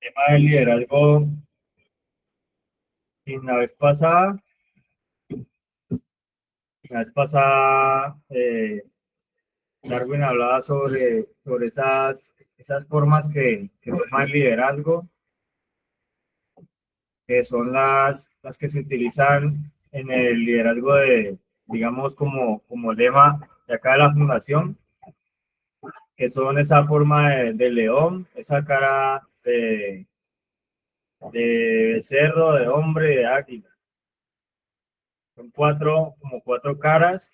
Tema del liderazgo, en la vez pasada Darwin hablaba sobre esas formas que toma el liderazgo, que son las que se utilizan en el liderazgo digamos, como lema de acá de la fundación, que son esa forma de león, esa cara de becerro, de hombre y de águila. Son como cuatro caras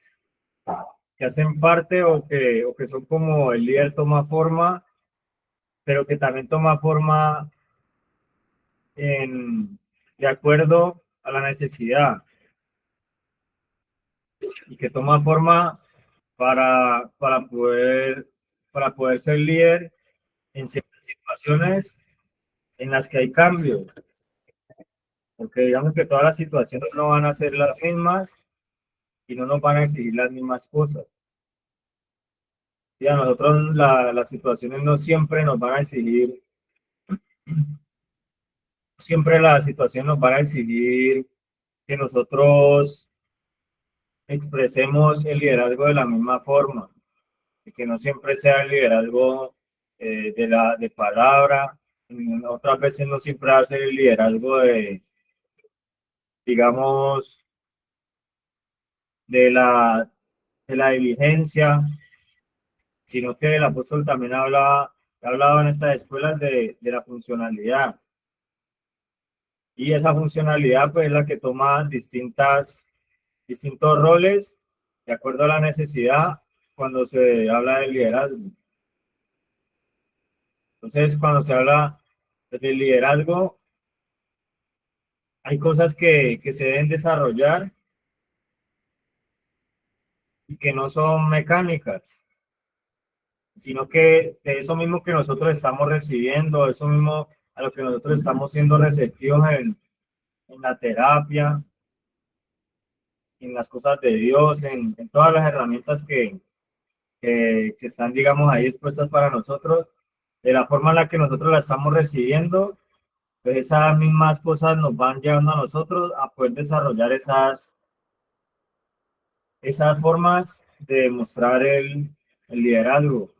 que hacen parte o que son como el líder toma forma, pero que también toma forma en, de acuerdo a la necesidad y que toma forma para, para poder, para poder ser líder en ciertas situaciones en las que hay cambios, porque digamos que todas las situaciones no van a ser las mismas y no nos van a exigir las mismas cosas. Y a nosotros las situaciones no siempre nos van a exigir, siempre las situaciones nos van a exigir que nosotros expresemos el liderazgo de la misma forma, y que no siempre sea el liderazgo de palabra, otras veces no siempre va a ser el liderazgo digamos, de la, de la diligencia, sino que el apóstol también ha hablado en estas escuelas de la funcionalidad. Y esa funcionalidad pues es la que toma distintos roles de acuerdo a la necesidad cuando se habla de liderazgo. Entonces, cuando se habla de liderazgo, hay cosas que se deben desarrollar y que no son mecánicas, sino que de eso mismo que nosotros estamos recibiendo, eso mismo a lo que nosotros estamos siendo receptivos en la terapia, en las cosas de Dios, en todas las herramientas que están, digamos, ahí expuestas para nosotros, de la forma en la que nosotros la estamos recibiendo, pues esas mismas cosas nos van llevando a nosotros a poder desarrollar esas formas de demostrar el liderazgo.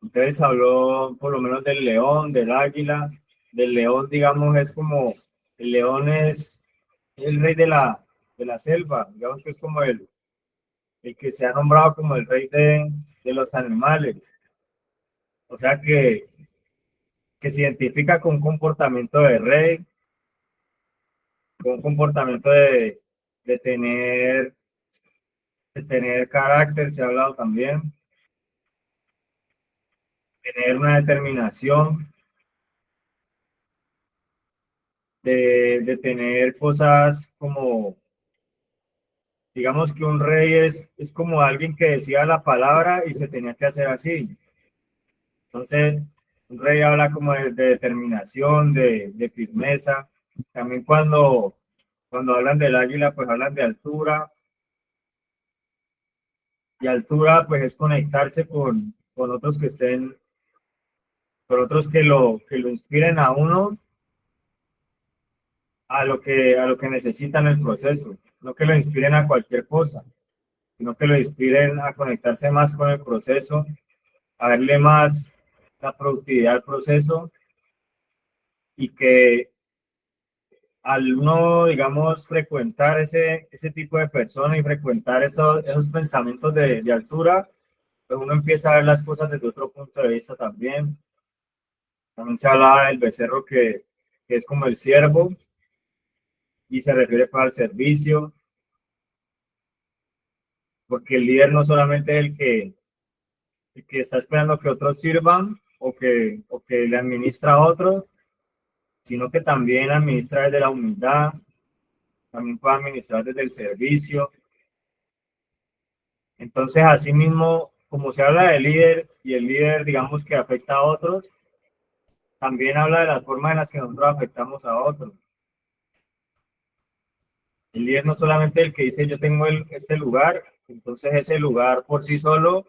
Entonces habló por lo menos del león, del águila. Del león, digamos, es como, el león es el rey de la selva, digamos que es como el que se ha nombrado como el rey de los animales. O sea que se identifica con un comportamiento de rey, con un comportamiento de tener, de tener carácter, se ha hablado también, tener una determinación, de tener cosas como, digamos que un rey es como alguien que decía la palabra y se tenía que hacer así. Entonces, un rey habla como de determinación, de firmeza. También cuando hablan del águila, pues hablan de altura. Y altura, pues es conectarse con otros que estén, con otros que lo inspiren a uno a lo que necesitan el proceso. No que lo inspiren a cualquier cosa, sino que lo inspiren a conectarse más con el proceso, a darle más la productividad al proceso y que al uno, digamos, frecuentar ese tipo de personas y frecuentar esos pensamientos de altura, pues uno empieza a ver las cosas desde otro punto de vista también. También se habla del becerro que es como el siervo y se refiere para el servicio, porque el líder no solamente es el que está esperando que otros sirvan o que le administra a otros, sino que también administra desde la humildad, también puede administrar desde el servicio. Entonces, asimismo, como se habla del líder y el líder, digamos, que afecta a otros, también habla de las formas en las que nosotros afectamos a otros. El líder no solamente el que dice yo tengo este lugar, entonces ese lugar por sí solo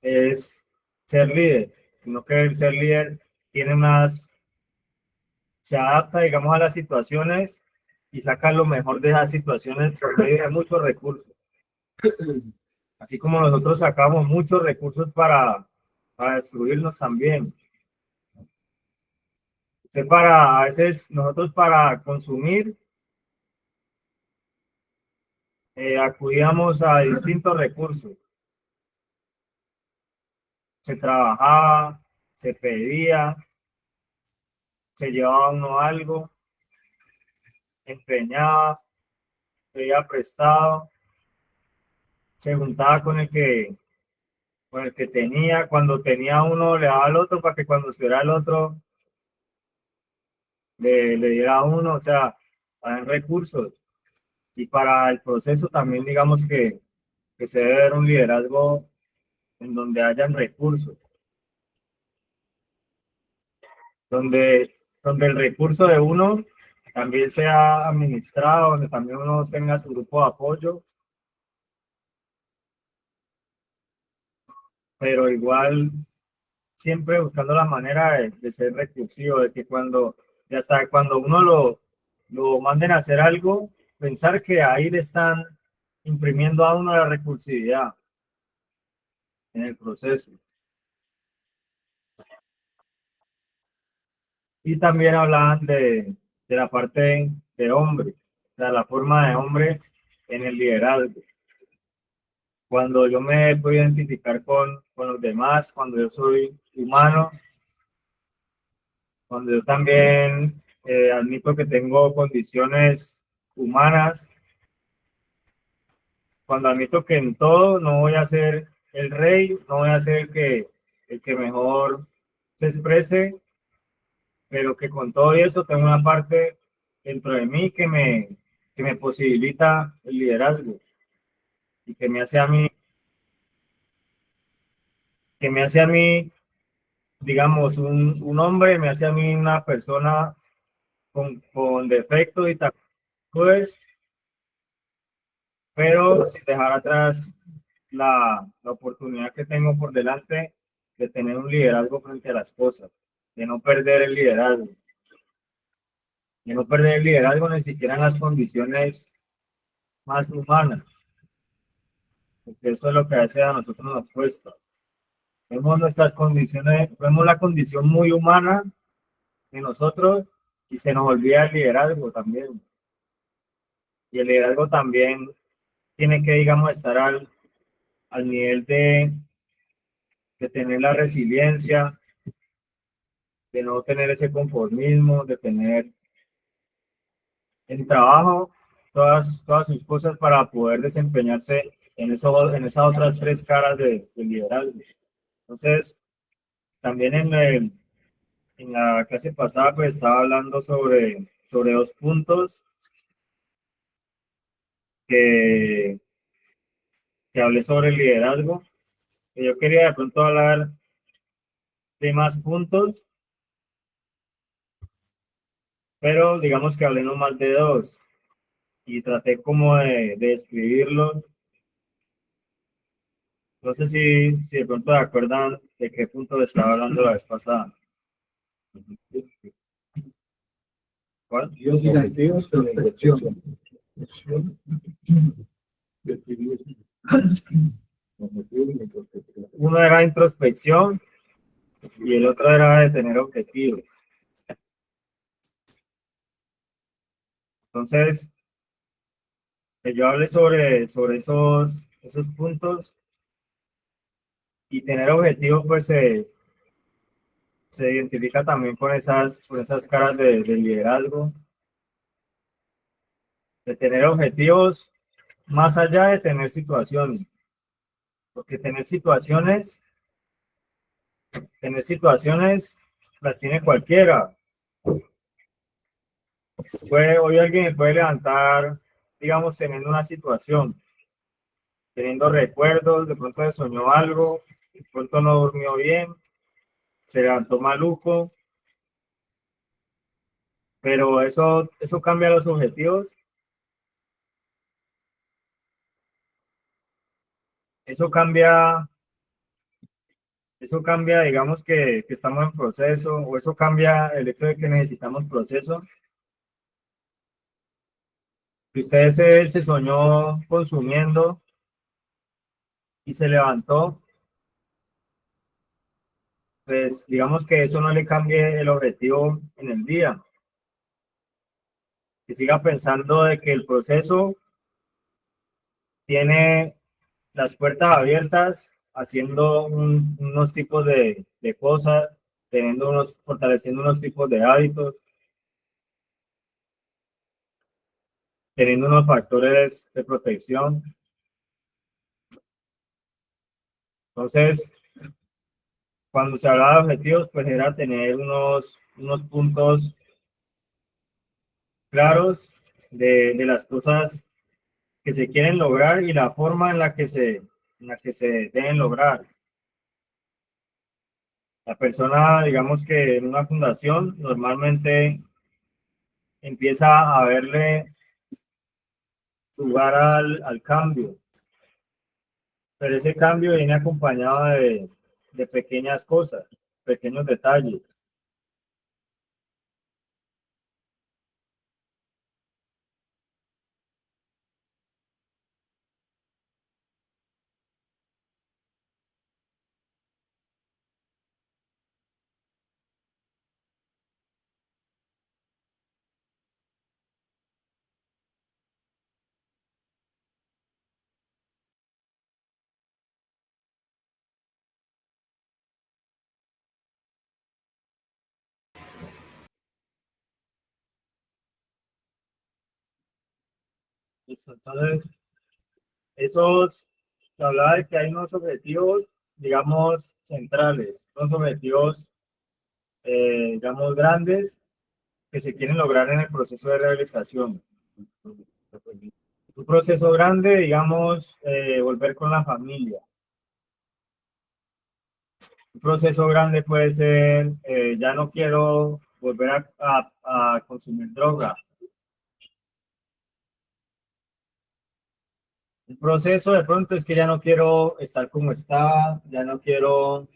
es ser líder, sino que el ser líder tiene se adapta, digamos, a las situaciones y saca lo mejor de esas situaciones por medio de muchos recursos. Así como nosotros sacamos muchos recursos para destruirnos también. A veces nosotros para consumir acudíamos a distintos recursos. Se trabajaba, se pedía, se llevaba uno algo, empeñaba, pedía prestado, se juntaba con el que tenía, cuando tenía uno le daba al otro para que cuando estuviera el otro le diera a uno, o sea, hay recursos. Y para el proceso también digamos que se debe ver un liderazgo en donde hayan recursos, donde el recurso de uno también sea administrado, donde también uno tenga su grupo de apoyo, pero igual siempre buscando la manera de ser recursivo, de que ya hasta cuando uno lo manden a hacer algo, pensar que ahí le están imprimiendo a uno la recursividad en el proceso. Y también hablaban de la parte de hombre, o sea, la forma de hombre en el liderazgo. Cuando yo me puedo identificar con los demás, cuando yo soy humano, cuando yo también admito que tengo condiciones humanas, cuando admito que en todo no voy a ser el rey, no voy a ser el que mejor se exprese, pero que con todo eso tengo una parte dentro de mí que me posibilita el liderazgo y que me hace a mí, digamos, un hombre, me hace a mí una persona con defectos y tal, pues, pero sin dejar atrás la oportunidad que tengo por delante de tener un liderazgo frente a las cosas, de no perder el liderazgo, de no perder el liderazgo ni siquiera en las condiciones más humanas, porque eso es lo que a veces a nosotros nos cuesta. Vemos nuestras condiciones, vemos la condición muy humana de nosotros y se nos olvida el liderazgo también. Y el liderazgo también tiene que, digamos, estar al nivel de tener la resiliencia, de no tener ese conformismo, de tener el trabajo, todas sus cosas para poder desempeñarse en esas otras tres caras de liderazgo. Entonces, también en la clase pasada pues estaba hablando sobre dos puntos que, que hablé sobre el liderazgo. Que yo quería de pronto hablar de más puntos, pero digamos que hablé no más de dos y traté como de describirlos. No sé si de pronto se acuerdan de qué punto estaba hablando la vez pasada. ¿Cuál? Objetivos negativos de la inversión. Uno era introspección y el otro era de tener objetivos. Entonces, yo hablé sobre esos puntos y tener objetivos, pues se identifica también con esas caras de liderazgo, de tener objetivos más allá de tener situaciones, porque tener situaciones las tiene cualquiera. Hoy alguien me puede levantar, digamos, teniendo una situación, teniendo recuerdos, de pronto se soñó algo, de pronto no durmió bien, se levantó maluco, pero eso cambia los objetivos, eso cambia Eso cambia, digamos que estamos en proceso, o eso cambia el hecho de que necesitamos proceso. Si usted se soñó consumiendo y se levantó, pues digamos que eso no le cambie el objetivo en el día. Que siga pensando de que el proceso tiene las puertas abiertas, haciendo unos tipos de cosas, fortaleciendo unos tipos de hábitos, teniendo unos factores de protección. Entonces, cuando se hablaba de objetivos, pues era tener unos puntos claros de las cosas que se quieren lograr y la forma en la que se deben lograr. La persona, digamos que en una fundación, normalmente empieza a verle lugar al cambio, pero ese cambio viene acompañado de pequeñas cosas, pequeños detalles. Entonces, se hablaba de que hay unos objetivos, digamos, centrales, unos objetivos, digamos, grandes que se quieren lograr en el proceso de rehabilitación. Un proceso grande, digamos, volver con la familia. Un proceso grande puede ser, ya no quiero volver a consumir droga. Un proceso de pronto es que ya no quiero estar como estaba, ya no quiero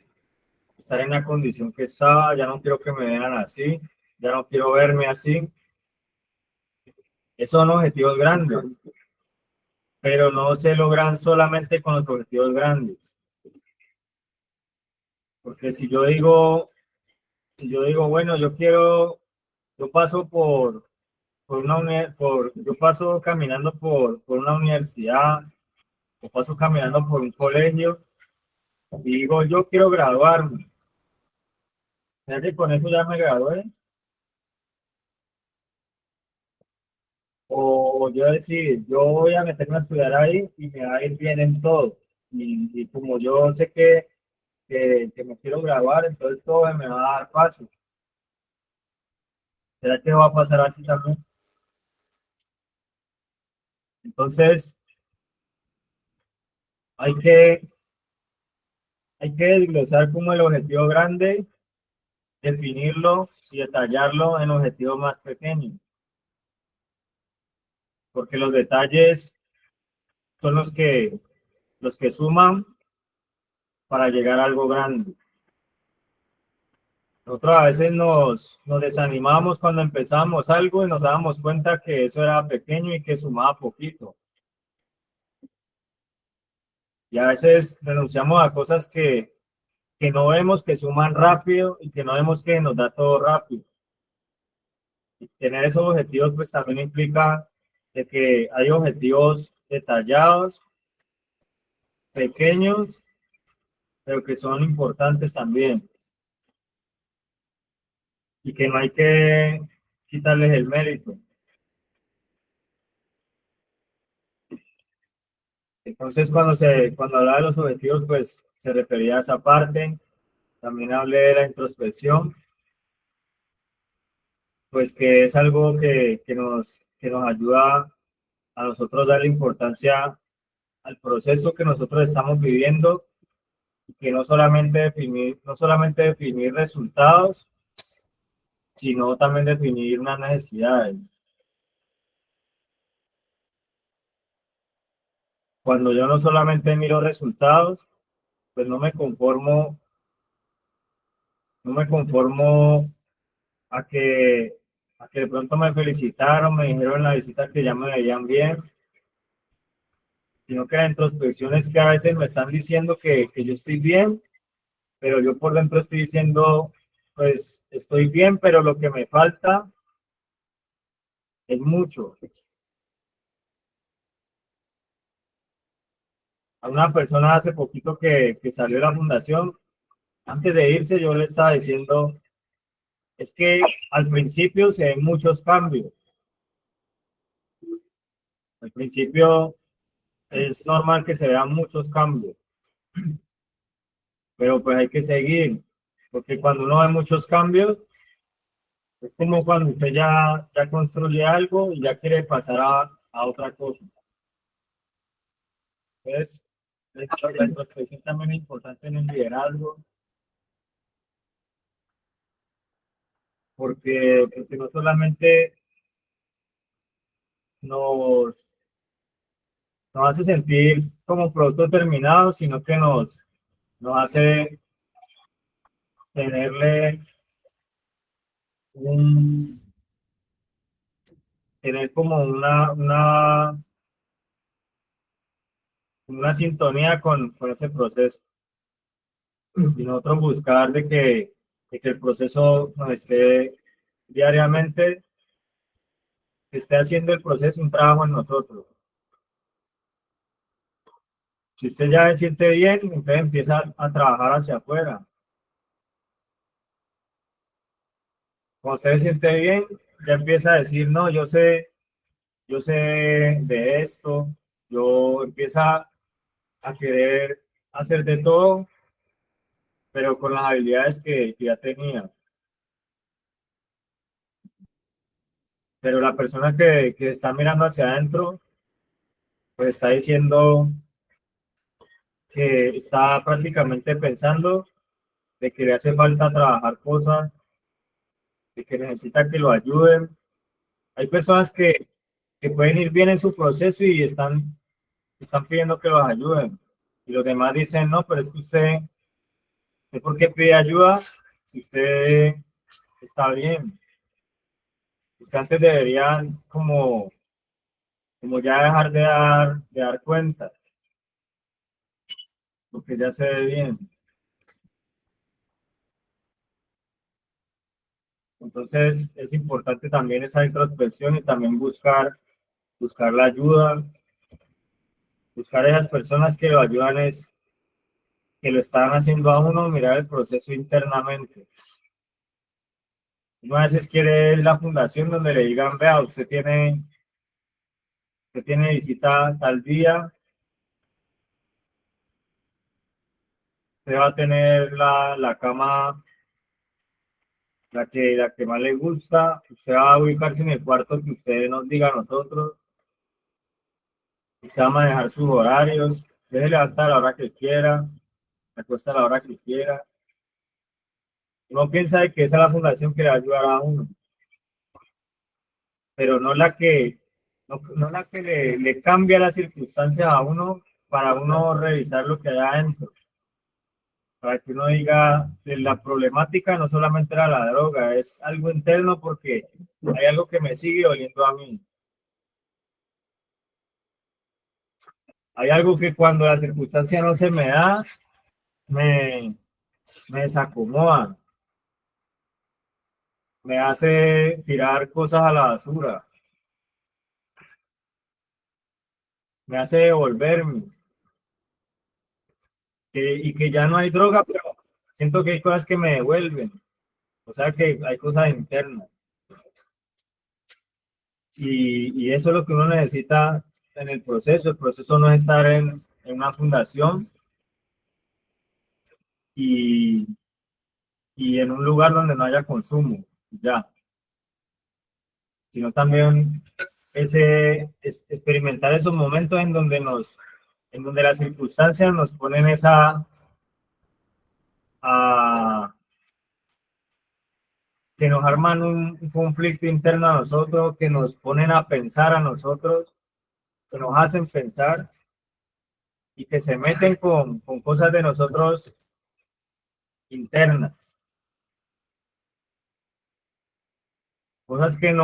estar en la condición que estaba, ya no quiero que me vean así, ya no quiero verme así. Esos son objetivos grandes, pero no se logran solamente con los objetivos grandes. Porque si yo digo, bueno, yo paso yo paso caminando por una universidad, o paso caminando por un colegio, y digo, yo quiero graduarme. ¿Será que con eso ya me gradué? O yo decir, yo voy a meterme a estudiar ahí y me va a ir bien en todo. Y como yo sé que me quiero graduar, entonces todo me va a dar fácil. ¿Será que va a pasar así también? Entonces, hay que, hay que desglosar como el objetivo grande, definirlo y detallarlo en objetivos más pequeños, porque los detalles son los que suman para llegar a algo grande. Nosotros a veces nos desanimamos cuando empezamos algo y nos dábamos cuenta que eso era pequeño y que sumaba poquito. Y a veces renunciamos a cosas que no vemos que suman rápido y que no vemos que nos da todo rápido. Y tener esos objetivos pues también implica de que hay objetivos detallados, pequeños, pero que son importantes también y que no hay que quitarles el mérito. Entonces, cuando hablaba de los objetivos, pues se refería a esa parte. También hablé de la introspección, pues que es algo que nos ayuda a nosotros darle importancia al proceso que nosotros estamos viviendo, y que no solamente definir resultados, sino también definir unas necesidades. Cuando yo no solamente miro resultados, pues no me conformo No me conformo a que, a que de pronto me felicitaron, me dijeron en la visita que ya me veían bien, sino que la introspección es que a veces me están diciendo que yo estoy bien, pero yo por dentro estoy diciendo, pues estoy bien, pero lo que me falta es mucho. A una persona hace poquito que salió de la fundación, antes de irse yo le estaba diciendo, es que al principio se ven muchos cambios. Al principio es normal que se vean muchos cambios, pero pues hay que seguir, porque cuando uno ve muchos cambios, es como cuando usted ya construye algo y ya quiere pasar a otra cosa. Entonces, la introspección también es importante en el liderazgo, porque no solamente nos, nos hace sentir como producto terminado, sino que nos hace tenerle un, tener como una sintonía con ese proceso. Y nosotros buscar de que el proceso nos esté diariamente, que esté haciendo el proceso un trabajo en nosotros. Si usted ya se siente bien, entonces empieza a trabajar hacia afuera. Cuando usted se siente bien, ya empieza a decir, no, yo sé de esto, yo empieza a querer hacer de todo, pero con las habilidades que ya tenía. Pero la persona que está mirando hacia adentro, pues está diciendo que está prácticamente pensando de que le hace falta trabajar cosas, de que necesita que lo ayuden. Hay personas que pueden ir bien en su proceso y están pidiendo que los ayuden. Y los demás dicen, no, pero es que ¿usted por qué pide ayuda si usted está bien? Usted antes debería como ya dejar de dar cuentas, porque ya se ve bien. Entonces es importante también esa introspección y también buscar la ayuda, buscar a esas personas que lo ayudan que lo están haciendo a uno, mirar el proceso internamente. Uno a veces quiere la fundación donde le digan, vea, usted tiene visita tal día, usted va a tener la cama, la que más le gusta, usted va a ubicarse en el cuarto que usted nos diga a nosotros, usted va a manejar sus horarios, usted se levanta a la hora que quiera, se acuesta a la hora que quiera. Uno piensa de que esa es la fundación que le va a ayudar a uno, pero no la que le cambia las circunstancias a uno para uno revisar lo que hay adentro. Para que uno diga, la problemática no solamente era la droga, es algo interno porque hay algo que me sigue doliendo a mí. Hay algo que cuando la circunstancia no se me da, me, me desacomoda, me hace tirar cosas a la basura, me hace devolverme. Y que ya no hay droga, pero siento que hay cosas que me devuelven, o sea que hay cosas internas. Y eso es lo que uno necesita en el proceso. El proceso no es estar en una fundación y, y en un lugar donde no haya consumo, ya, sino también experimentar esos momentos en donde las circunstancias nos ponen a, que nos arman un conflicto interno a nosotros, que nos ponen a pensar a nosotros, que nos hacen pensar y que se meten con cosas de nosotros internas. cosas que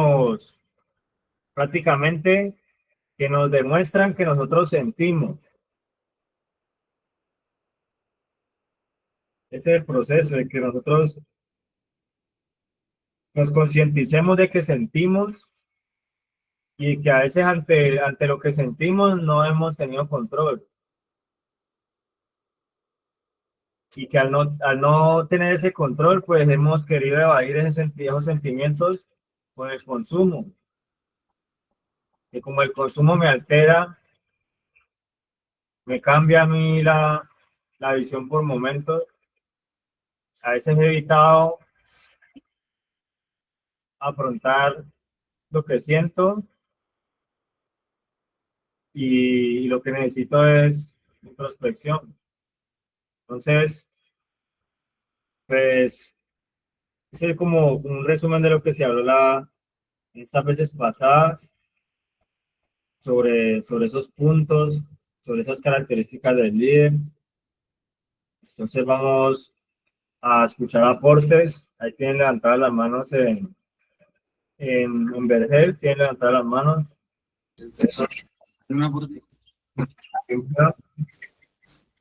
prácticamente, que nos demuestran que nosotros sentimos. Ese es el proceso de que nosotros nos concienticemos de que sentimos y que a veces ante lo que sentimos no hemos tenido control. Y que al no tener ese control, pues hemos querido evadir esos sentimientos con el consumo. Que como el consumo me altera, me cambia a mí la visión por momentos, a veces he evitado afrontar lo que siento y lo que necesito es introspección. Entonces, pues, ese es como un resumen de lo que se habló estas veces pasadas sobre esos puntos, sobre esas características del líder. Entonces vamos a escuchar aportes. Ahí tienen levantadas las manos en Vergel, tienen levantadas las manos.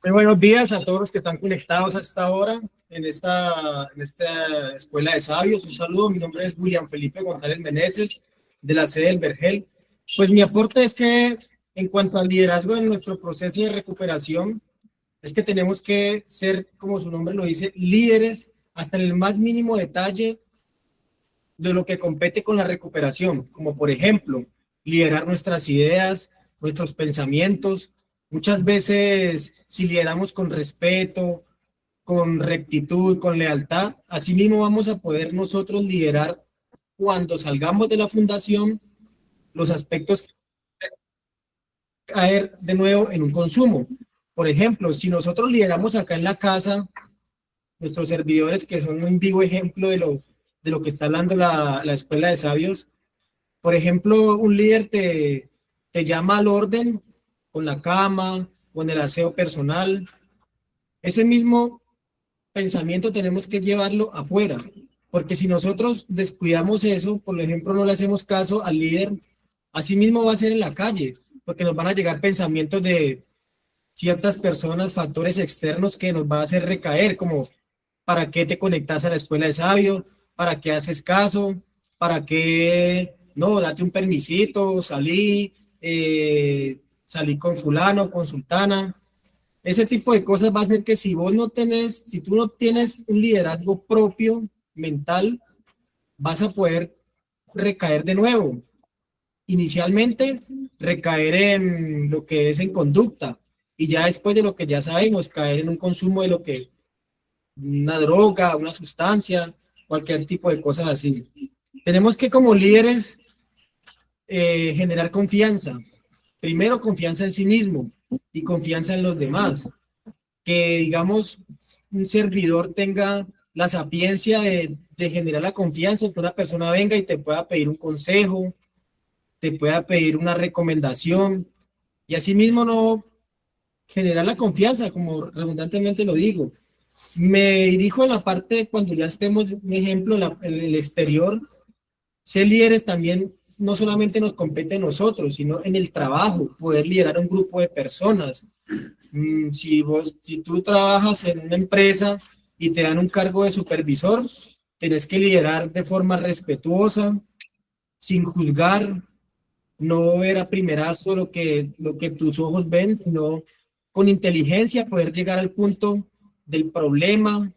Muy buenos días a todos los que están conectados a esta hora en esta Escuela de Sabios. Un saludo, mi nombre es William Felipe González Meneses, de la sede del Vergel. Pues mi aporte es que en cuanto al liderazgo en nuestro proceso de recuperación, es que tenemos que ser, como su nombre lo dice, líderes hasta en el más mínimo detalle de lo que compete con la recuperación, como por ejemplo, liderar nuestras ideas, nuestros pensamientos. Muchas veces, si lideramos con respeto, con rectitud, con lealtad, así mismo vamos a poder nosotros liderar cuando salgamos de la fundación los aspectos que caer de nuevo en un consumo. Por ejemplo, si nosotros lideramos acá en la casa, nuestros servidores, que son un vivo ejemplo de lo que está hablando la Escuela de Sabios, por ejemplo, un líder te llama al orden con la cama, con el aseo personal. Ese mismo pensamiento tenemos que llevarlo afuera, porque si nosotros descuidamos eso, por ejemplo, no le hacemos caso al líder, así mismo va a ser en la calle, porque nos van a llegar pensamientos de ciertas personas, factores externos que nos va a hacer recaer, como ¿para qué te conectas a la Escuela de Sabios? ¿Para qué haces caso? ¿Para qué? No, date un permisito, salí con fulano, con sultana. Ese tipo de cosas va a hacer que si tú no tienes un liderazgo propio, mental, vas a poder recaer de nuevo. Inicialmente, recaer en lo que es en conducta y ya después de lo que ya sabemos, caer en un consumo de lo que una droga, una sustancia, cualquier tipo de cosas así. Tenemos que como líderes generar confianza. Primero, confianza en sí mismo y confianza en los demás. Que, digamos, un servidor tenga la sapiencia de generar la confianza, que una persona venga y te pueda pedir un consejo, te pueda pedir una recomendación y asimismo no generar la confianza, como redundantemente lo digo. Me dirijo a la parte cuando ya estemos, un ejemplo, en el exterior. Ser líderes también no solamente nos compete a nosotros, sino en el trabajo, poder liderar un grupo de personas. Si tú trabajas en una empresa y te dan un cargo de supervisor, tienes que liderar de forma respetuosa, sin juzgar, no ver a primerazo lo que tus ojos ven, sino con inteligencia poder llegar al punto del problema,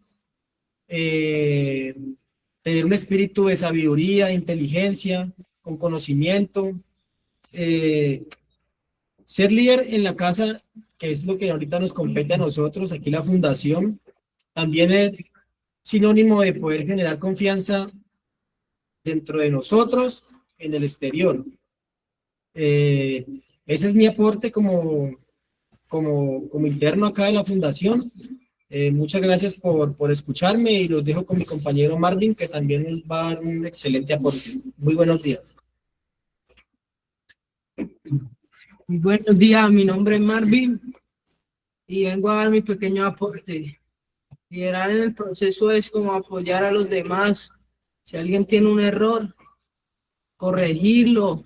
tener un espíritu de sabiduría, de inteligencia, con conocimiento, ser líder en la casa, que es lo que ahorita nos compete a nosotros, aquí la fundación, también es sinónimo de poder generar confianza dentro de nosotros, en el exterior. Ese es mi aporte como interno acá de la fundación. Muchas gracias por escucharme y los dejo con mi compañero Marvin, que también nos va a dar un excelente aporte. Muy buenos días. Muy buenos días, mi nombre es Marvin y vengo a dar mi pequeño aporte. Liderar en el proceso es como apoyar a los demás. Si alguien tiene un error, corregirlo,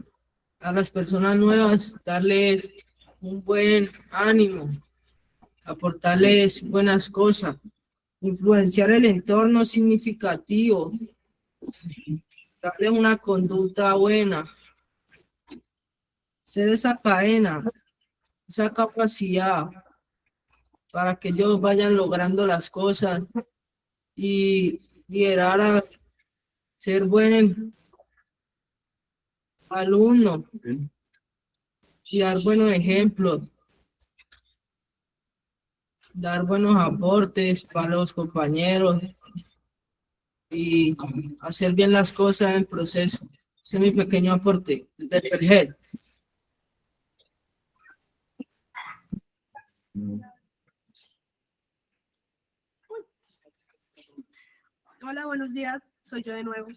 a las personas nuevas, darle un buen ánimo, aportarles buenas cosas, influenciar el entorno significativo, darles una conducta buena, ser esa cadena, esa capacidad para que ellos vayan logrando las cosas y liderar a ser buen alumno y dar buenos ejemplos, dar buenos aportes para los compañeros y hacer bien las cosas en proceso. Ese es mi pequeño aporte de Vergel. Hola, buenos días. Soy yo de nuevo.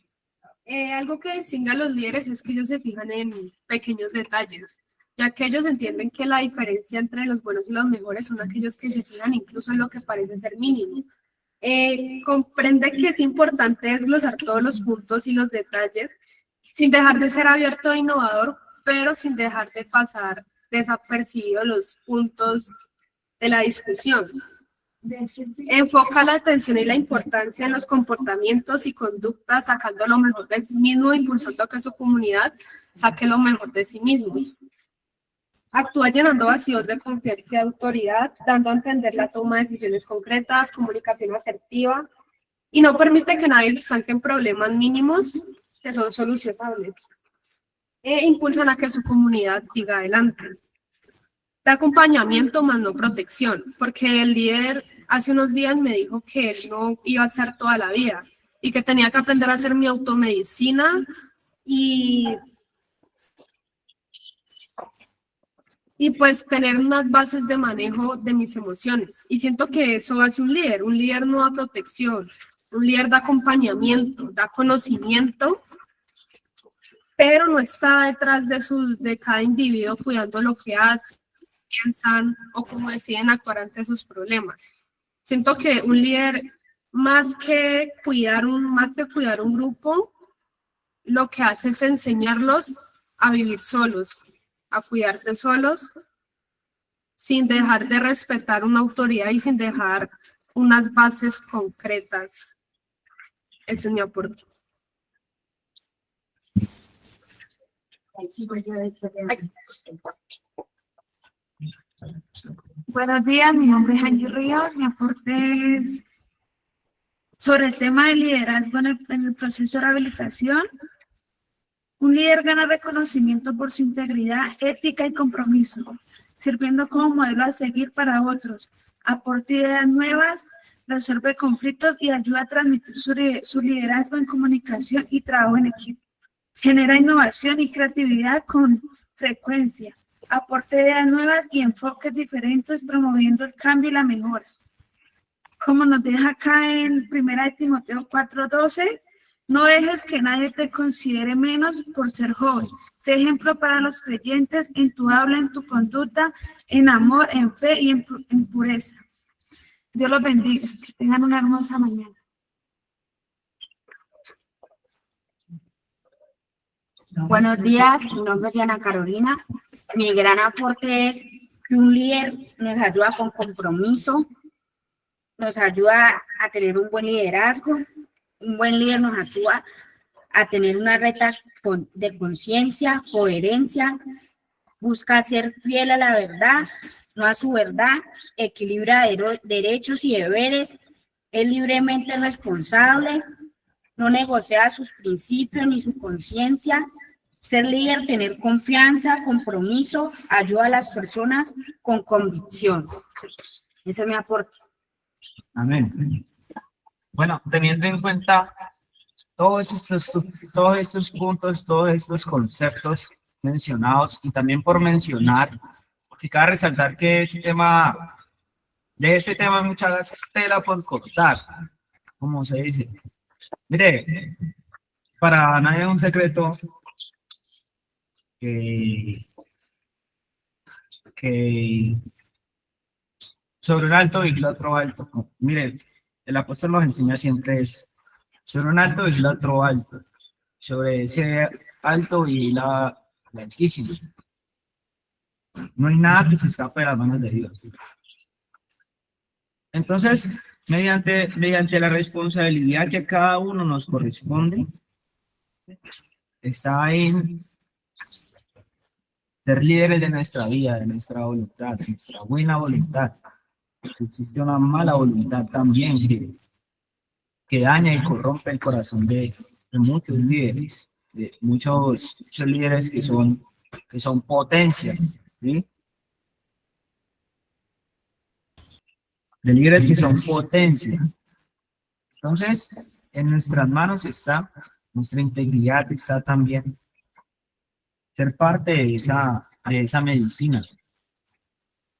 Algo que distingue a los líderes es que ellos se fijan en pequeños detalles, ya que ellos entienden que la diferencia entre los buenos y los mejores son aquellos que se fijan incluso en lo que parece ser mínimo. Comprende que es importante desglosar todos los puntos y los detalles, sin dejar de ser abierto e innovador, pero sin dejar de pasar desapercibidos los puntos de la discusión. Enfoca la atención y la importancia en los comportamientos y conductas, sacando lo mejor de sí mismo, impulsando que su comunidad saque lo mejor de sí mismos. Actúa llenando vacíos de confianza y autoridad, dando a entender la toma de decisiones concretas, comunicación asertiva, y no permite que nadie se estanque en problemas mínimos que son solucionables. Impulsan a que su comunidad siga adelante. Da acompañamiento más no protección, porque el líder hace unos días me dijo que él no iba a estar toda la vida y que tenía que aprender a hacer mi automedicina y pues tener unas bases de manejo de mis emociones. Y siento que eso hace un líder. Un líder no da protección, un líder da acompañamiento, da conocimiento, pero no está detrás de cada individuo cuidando lo que hace, piensan o cómo deciden actuar ante sus problemas. Siento que un líder, más que cuidar un grupo, lo que hace es enseñarlos a vivir solos, a cuidarse solos, sin dejar de respetar una autoridad y sin dejar unas bases concretas. Ese es mi aporte. Buenos días, mi nombre es Angie Ríos. Mi aporte es sobre el tema del liderazgo en el proceso de rehabilitación. Un líder gana reconocimiento por su integridad, ética y compromiso, sirviendo como modelo a seguir para otros. Aporta ideas nuevas, resuelve conflictos y ayuda a transmitir su liderazgo en comunicación y trabajo en equipo. Genera innovación y creatividad con frecuencia. Aporta ideas nuevas y enfoques diferentes, promoviendo el cambio y la mejora. Como nos deja acá en 1 Timoteo 4:12, no dejes que nadie te considere menos por ser joven. Sé ejemplo para los creyentes en tu habla, en tu conducta, en amor, en fe y en pureza. Dios los bendiga. Que tengan una hermosa mañana. Buenos días, mi nombre es Diana Carolina. Mi gran aporte es que un líder nos ayuda con compromiso, nos ayuda a tener un buen liderazgo. Un buen líder nos ayuda a tener una recta de conciencia, coherencia, busca ser fiel a la verdad, no a su verdad, equilibra derechos y deberes, es libremente responsable, no negocia sus principios ni su conciencia. Ser líder, tener confianza, compromiso, ayuda a las personas con convicción. Ese es mi aporte. Amén. Bueno, teniendo en cuenta todos estos puntos, todos estos conceptos mencionados y también por mencionar, porque cabe resaltar que de ese tema hay mucha tela por cortar, como se dice. Mire, para nadie es un secreto que sobre un alto y otro alto. Mire, el apóstol nos enseña siempre eso. Sobre un alto y otro alto. Sobre ese alto y la altísima. No hay nada que se escape de las manos de Dios. Entonces, mediante la responsabilidad que a cada uno nos corresponde, está en ser líderes de nuestra vida, de nuestra voluntad, de nuestra buena voluntad. Existe una mala voluntad también que daña y corrompe el corazón de muchos líderes, de muchos líderes que son potencias, ¿sí? De líderes que son potencia. Entonces, en nuestras manos está nuestra integridad, está también ser parte de esa medicina,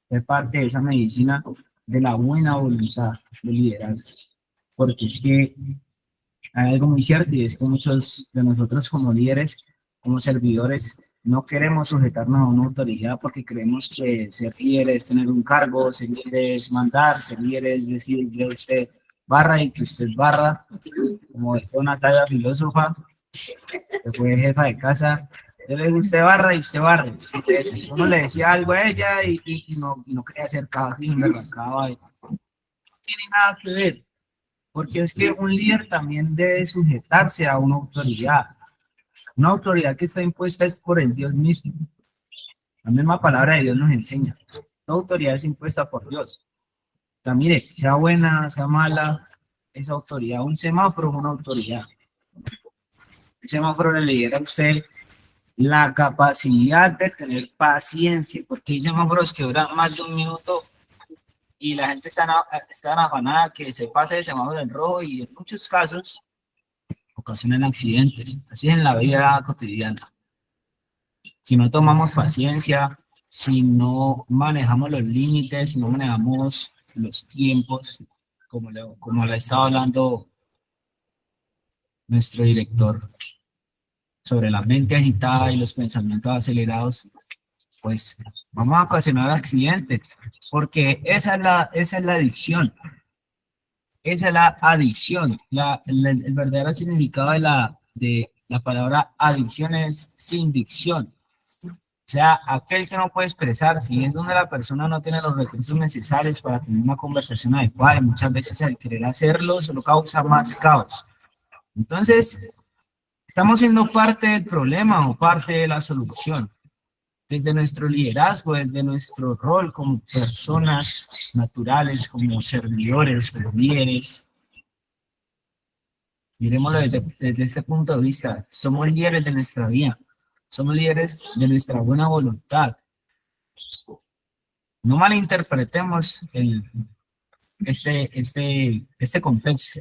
ser parte de esa medicina de la buena voluntad de liderazgo. Porque es que hay algo muy cierto y es que muchos de nosotros como líderes, como servidores, no queremos sujetarnos a una autoridad porque creemos que ser líder es tener un cargo, ser líder es mandar, ser líder es decir que usted barra y que usted barra, como decía una sabia filósofa que fue jefa de casa, usted barra y usted barre. Uno le decía algo a ella y no quería hacer caso y me arrancaba. No tiene nada que ver, porque es que un líder también debe sujetarse a una autoridad. Una autoridad que está impuesta es por el Dios mismo. La misma palabra de Dios nos enseña. La autoridad es impuesta por Dios. O sea, mire, sea buena, sea mala, esa autoridad. Un semáforo es una autoridad. Un semáforo le diera a usted la capacidad de tener paciencia, porque hay semáforos que duran más de un minuto y la gente está afanada que se pase el semáforo en rojo y en muchos casos ocasionan accidentes. Así es en la vida cotidiana. Si no tomamos paciencia, si no manejamos los límites, si no manejamos los tiempos, como le estaba hablando nuestro director sobre la mente agitada y los pensamientos acelerados, pues vamos a ocasionar accidentes, porque esa es la adicción. Esa es la adicción. El verdadero significado de la palabra adicción es sin dicción. O sea, aquel que no puede expresar, si es donde la persona no tiene los recursos necesarios para tener una conversación adecuada, y muchas veces el querer hacerlo solo causa más caos. Entonces, estamos siendo parte del problema o parte de la solución. Desde nuestro liderazgo, desde nuestro rol como personas naturales, como servidores, como líderes. Miremoslo desde este punto de vista. Somos líderes de nuestra vida. Somos líderes de nuestra buena voluntad. No malinterpretemos este contexto.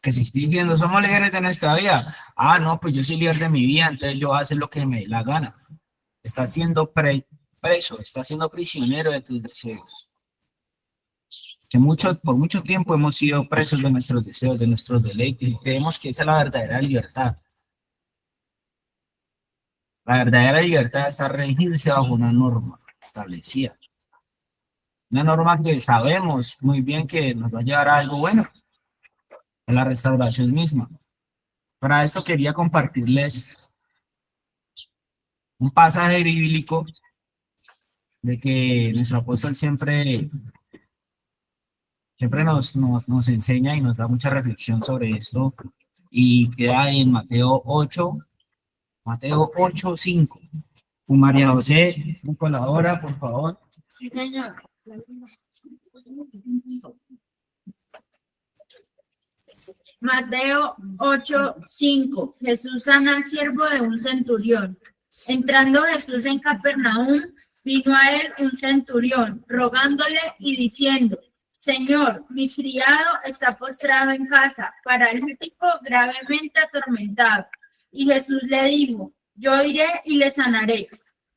Que si estoy diciendo, somos líderes de nuestra vida. Ah, no, pues yo soy líder de mi vida, entonces yo voy a hacer lo que me dé la gana. Estás siendo preso, estás siendo prisionero de tus deseos. Que por mucho tiempo hemos sido presos de nuestros deseos, de nuestros deleites, y creemos que esa es la verdadera libertad. La verdadera libertad es regirse bajo una norma establecida. Una norma que sabemos muy bien que nos va a llevar a algo bueno, a la restauración misma. Para esto quería compartirles un pasaje bíblico de que nuestro apóstol siempre nos enseña y nos da mucha reflexión sobre esto, y queda en Mateo 8:5. María José, un colabora, por favor. Sí, señor. Mateo 8:5. Jesús sana al siervo de un centurión. Entrando Jesús en Capernaum, vino a él un centurión, rogándole y diciendo: Señor, mi criado está postrado en casa, paralítico, gravemente atormentado. Y Jesús le dijo: Yo iré y le sanaré.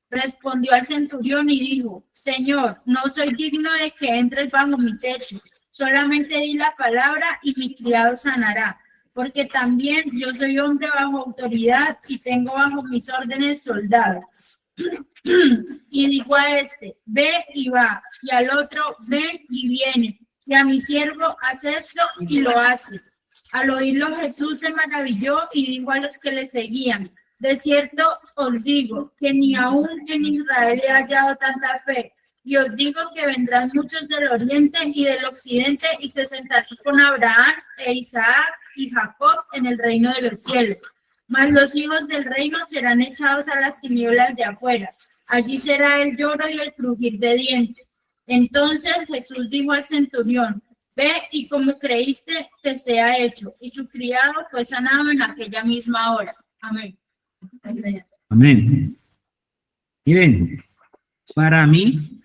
Respondió al centurión y dijo: Señor, no soy digno de que entres bajo mi techo. Solamente di la palabra y mi criado sanará, porque también yo soy hombre bajo autoridad y tengo bajo mis órdenes soldados. Y dijo a este: ve y va, y al otro: ven y viene, y a mi siervo: haz esto, y lo hace. Al oírlo Jesús se maravilló y dijo a los que le seguían: de cierto os digo que ni aún en Israel he hallado tanta fe. Y os digo que vendrán muchos del oriente y del occidente y se sentarán con Abraham e Isaac y Jacob en el reino de los cielos. Mas los hijos del reino serán echados a las tinieblas de afuera. Allí será el lloro y el crujir de dientes. Entonces Jesús dijo al centurión: ve y como creíste te sea hecho. Y su criado fue sanado en aquella misma hora. Amén. Amén. Miren, para mí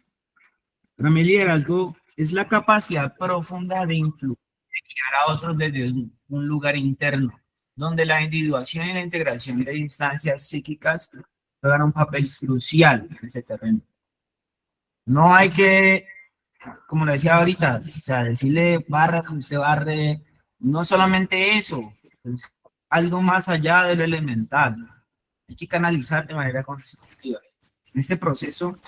el liderazgo es la capacidad profunda de influir, de guiar a otros desde un lugar interno, donde la individuación y la integración de instancias psíquicas juegan un papel crucial en ese terreno. No hay que, como lo decía ahorita, o sea, decirle barra, usted barre, no solamente eso, es algo más allá de lo elemental. Hay que canalizar de manera constructiva. En este proceso,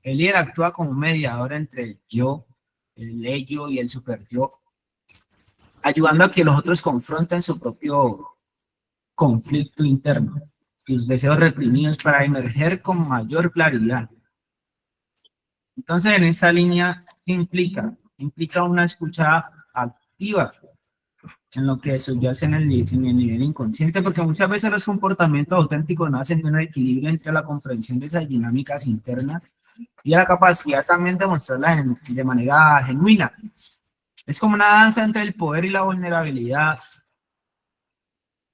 el líder actúa como mediador entre el yo, el ello y el superyo, ayudando a que los otros confronten su propio conflicto interno, sus deseos reprimidos para emerger con mayor claridad. Entonces, en esta línea, ¿qué implica? Implica una escucha activa en lo que subyace en el nivel inconsciente, porque muchas veces los comportamientos auténticos nacen de un equilibrio entre la comprensión de esas dinámicas internas y la capacidad también de mostrarlas de manera genuina. Es como una danza entre el poder y la vulnerabilidad,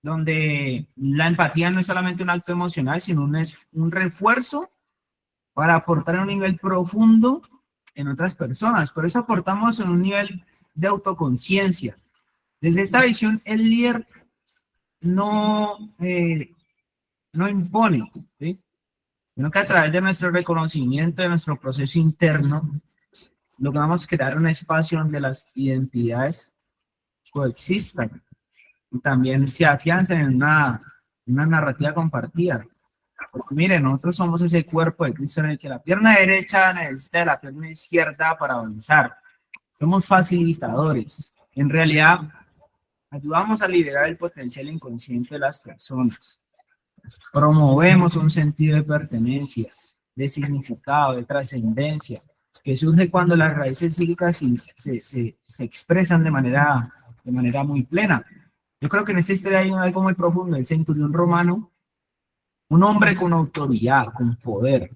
donde la empatía no es solamente un acto emocional, sino un refuerzo para aportar a un nivel profundo en otras personas. Por eso aportamos en un nivel de autoconciencia. Desde esta visión, el líder no impone, ¿sí? Sino que a través de nuestro reconocimiento, de nuestro proceso interno, logramos crear un espacio donde las identidades coexistan y también se afianzan en una narrativa compartida. Porque miren, nosotros somos ese cuerpo de Cristo en el que la pierna derecha necesita de la pierna izquierda para avanzar. Somos facilitadores. En realidad, ayudamos a liberar el potencial inconsciente de las personas. Promovemos un sentido de pertenencia, de significado, de trascendencia, que surge cuando las raíces psíquicas se expresan de manera muy plena. Yo creo que en esta historia hay algo muy profundo. El centurión romano, un hombre con autoridad, con poder,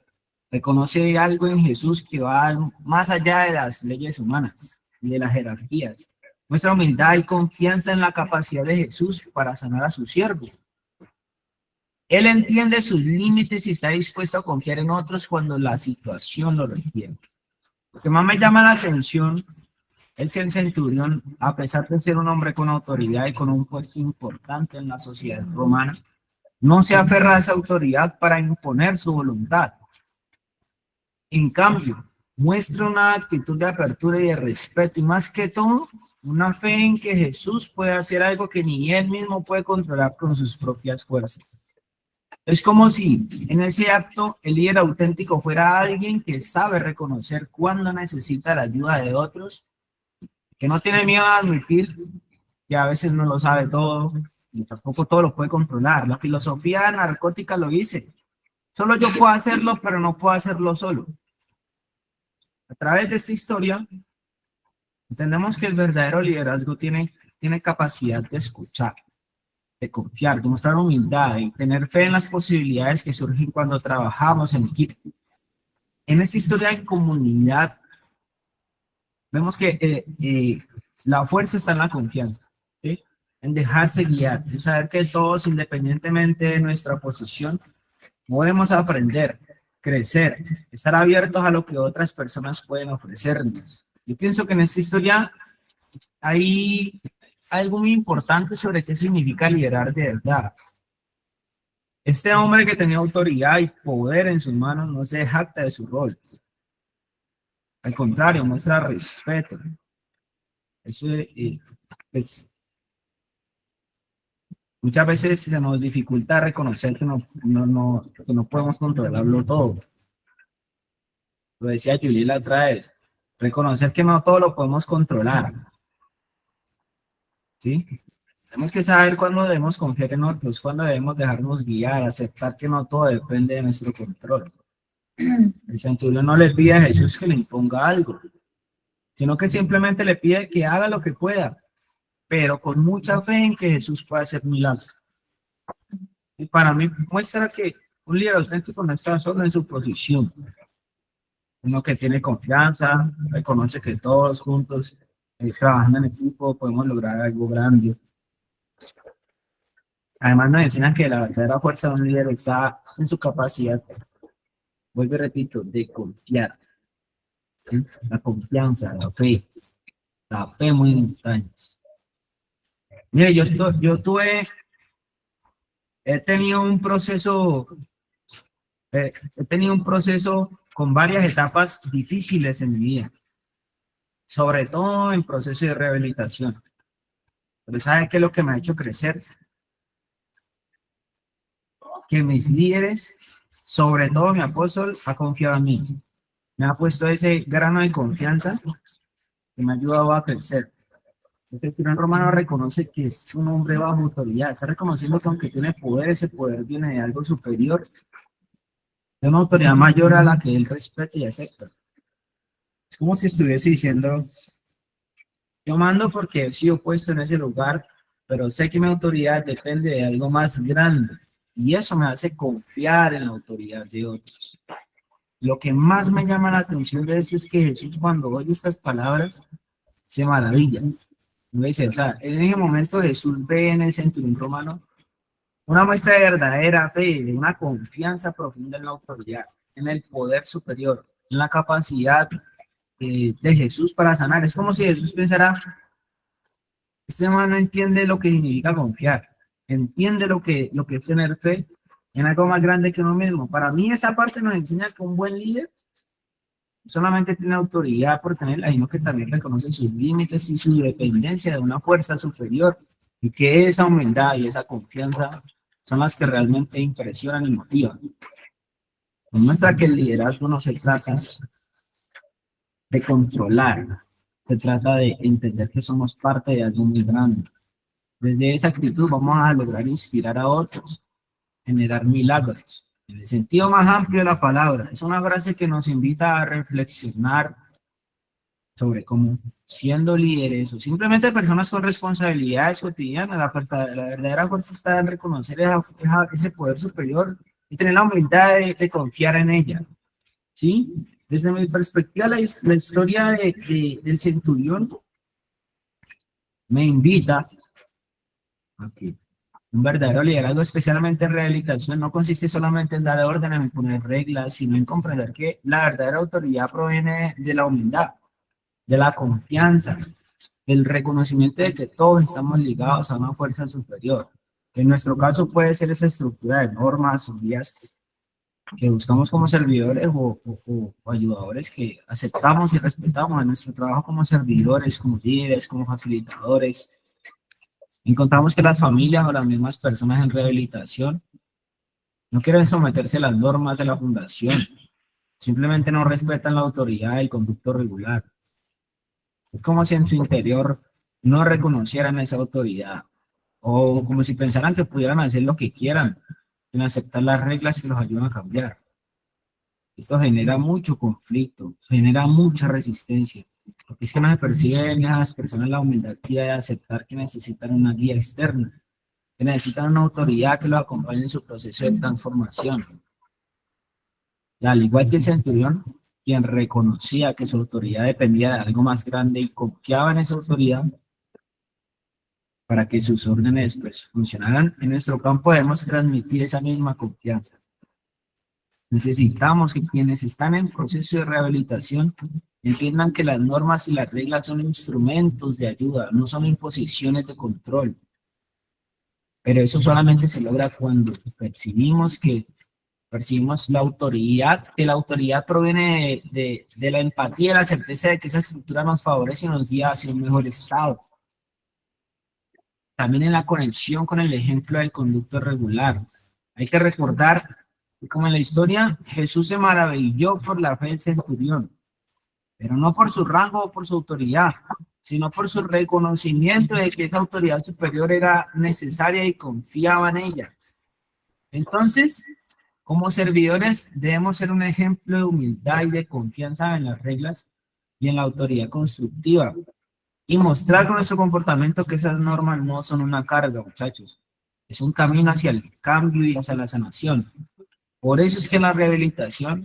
reconoce algo en Jesús que va más allá de las leyes humanas y de las jerarquías. Muestra humildad y confianza en la capacidad de Jesús para sanar a su siervo. Él entiende sus límites y está dispuesto a confiar en otros cuando la situación lo requiere. Lo que más me llama la atención es que el centurión, a pesar de ser un hombre con autoridad y con un puesto importante en la sociedad romana, no se aferra a esa autoridad para imponer su voluntad. En cambio, muestra una actitud de apertura y de respeto y más que todo, una fe en que Jesús puede hacer algo que ni él mismo puede controlar con sus propias fuerzas. Es como si en ese acto el líder auténtico fuera alguien que sabe reconocer cuándo necesita la ayuda de otros, que no tiene miedo a admitir que a veces no lo sabe todo y tampoco todo lo puede controlar. La filosofía narcótica lo dice. Solo yo puedo hacerlo, pero no puedo hacerlo solo. A través de esta historia, entendemos que el verdadero liderazgo tiene capacidad de escuchar, de confiar, de mostrar humildad y tener fe en las posibilidades que surgen cuando trabajamos en equipo. En esta historia de comunidad, vemos que la fuerza está en la confianza, ¿sí? En dejarse guiar, en saber que todos, independientemente de nuestra posición, podemos aprender, crecer, estar abiertos a lo que otras personas pueden ofrecernos. Yo pienso que en esta historia hay algo muy importante sobre qué significa liderar de verdad. Este hombre que tenía autoridad y poder en sus manos no se jacta de su rol. Al contrario, muestra respeto. Eso pues, muchas veces se nos dificulta reconocer que no podemos controlarlo todo. Lo decía Julie la otra vez. Reconocer que no todo lo podemos controlar. ¿Sí? Tenemos que saber cuándo debemos confiar en otros, cuándo debemos dejarnos guiar, aceptar que no todo depende de nuestro control. El centurión no le pide a Jesús que le imponga algo, sino que simplemente le pide que haga lo que pueda, pero con mucha fe en que Jesús pueda hacer milagros. Y para mí muestra que un líder auténtico no está solo en su posición, uno que tiene confianza, reconoce que todos juntos, trabajando en equipo, podemos lograr algo grande. Además nos enseñan que la verdadera fuerza de un líder está en su capacidad, vuelvo y repito, de confiar. ¿Sí? La confianza, la fe muy montañas. Mire, he tenido un proceso con varias etapas difíciles en mi vida, sobre todo en proceso de rehabilitación. Pero ¿sabe qué es lo que me ha hecho crecer? Que mis líderes, sobre todo mi apóstol, ha confiado en mí. Me ha puesto ese grano de confianza que me ha ayudado a crecer. El centurión romano reconoce que es un hombre bajo autoridad. Está reconociendo que aunque tiene poder, ese poder viene de algo superior, de una autoridad mayor a la que él respeta y acepta. Es como si estuviese diciendo: yo mando porque he sido puesto en ese lugar, pero sé que mi autoridad depende de algo más grande. Y eso me hace confiar en la autoridad de otros. Lo que más me llama la atención de eso es que Jesús, cuando oye estas palabras, se maravilla. No dice, o sea, en ese momento Jesús ve en el centurión romano una muestra de verdadera fe, de una confianza profunda en la autoridad, en el poder superior, en la capacidad de Jesús para sanar. Es como si Jesús pensara: este hermano entiende lo que significa confiar, entiende lo que es tener fe en algo más grande que uno mismo. Para mí esa parte nos enseña que un buen líder no solamente tiene autoridad por tenerla, sino que también reconoce sus límites y su dependencia de una fuerza superior, y que esa humildad y esa confianza son las que realmente impresionan y motivan. Nos muestra que el liderazgo no se trata de controlar, se trata de entender que somos parte de algo muy grande. Desde esa actitud vamos a lograr inspirar a otros, generar milagros, en el sentido más amplio de la palabra. Es una frase que nos invita a reflexionar sobre cómo, siendo líderes o simplemente personas con responsabilidades cotidianas, la verdadera fuerza está en reconocer ese poder superior y tener la humildad de confiar en ella. ¿Sí? Desde mi perspectiva, la historia del centurión me invita a que un verdadero liderazgo, especialmente en rehabilitación, no consiste solamente en dar órdenes, en poner reglas, sino en comprender que la verdadera autoridad proviene de la humildad, de la confianza, del reconocimiento de que todos estamos ligados a una fuerza superior. En nuestro caso puede ser esa estructura de normas o guías que buscamos como servidores o ayudadores, que aceptamos y respetamos en nuestro trabajo como servidores, como líderes, como facilitadores. Encontramos que las familias o las mismas personas en rehabilitación no quieren someterse a las normas de la fundación, simplemente no respetan la autoridad del conducto regular. Es como si en su interior no reconocieran esa autoridad, o como si pensaran que pudieran hacer lo que quieran, sin aceptar las reglas que los ayudan a cambiar. Esto genera mucho conflicto, genera mucha resistencia, porque es que no se perciben las personas la humildad de aceptar que necesitan una guía externa, que necesitan una autoridad que los acompañe en su proceso de transformación. Y al igual que el centurión, quien reconocía que su autoridad dependía de algo más grande y confiaba en esa autoridad para que sus órdenes pues funcionaran, en nuestro campo debemos transmitir esa misma confianza. Necesitamos que quienes están en proceso de rehabilitación entiendan que las normas y las reglas son instrumentos de ayuda, no son imposiciones de control. Pero eso solamente se logra cuando percibimos la autoridad, que la autoridad proviene de la empatía y la certeza de que esa estructura nos favorece y nos guía hacia un mejor estado. También en la conexión con el ejemplo del conducto regular. Hay que recordar que, como en la historia, Jesús se maravilló por la fe del centurión, pero no por su rango o por su autoridad, sino por su reconocimiento de que esa autoridad superior era necesaria y confiaba en ella. Entonces, como servidores debemos ser un ejemplo de humildad y de confianza en las reglas y en la autoridad constructiva y mostrar con nuestro comportamiento que esas normas no son una carga, muchachos. Es un camino hacia el cambio y hacia la sanación. Por eso es que en la rehabilitación,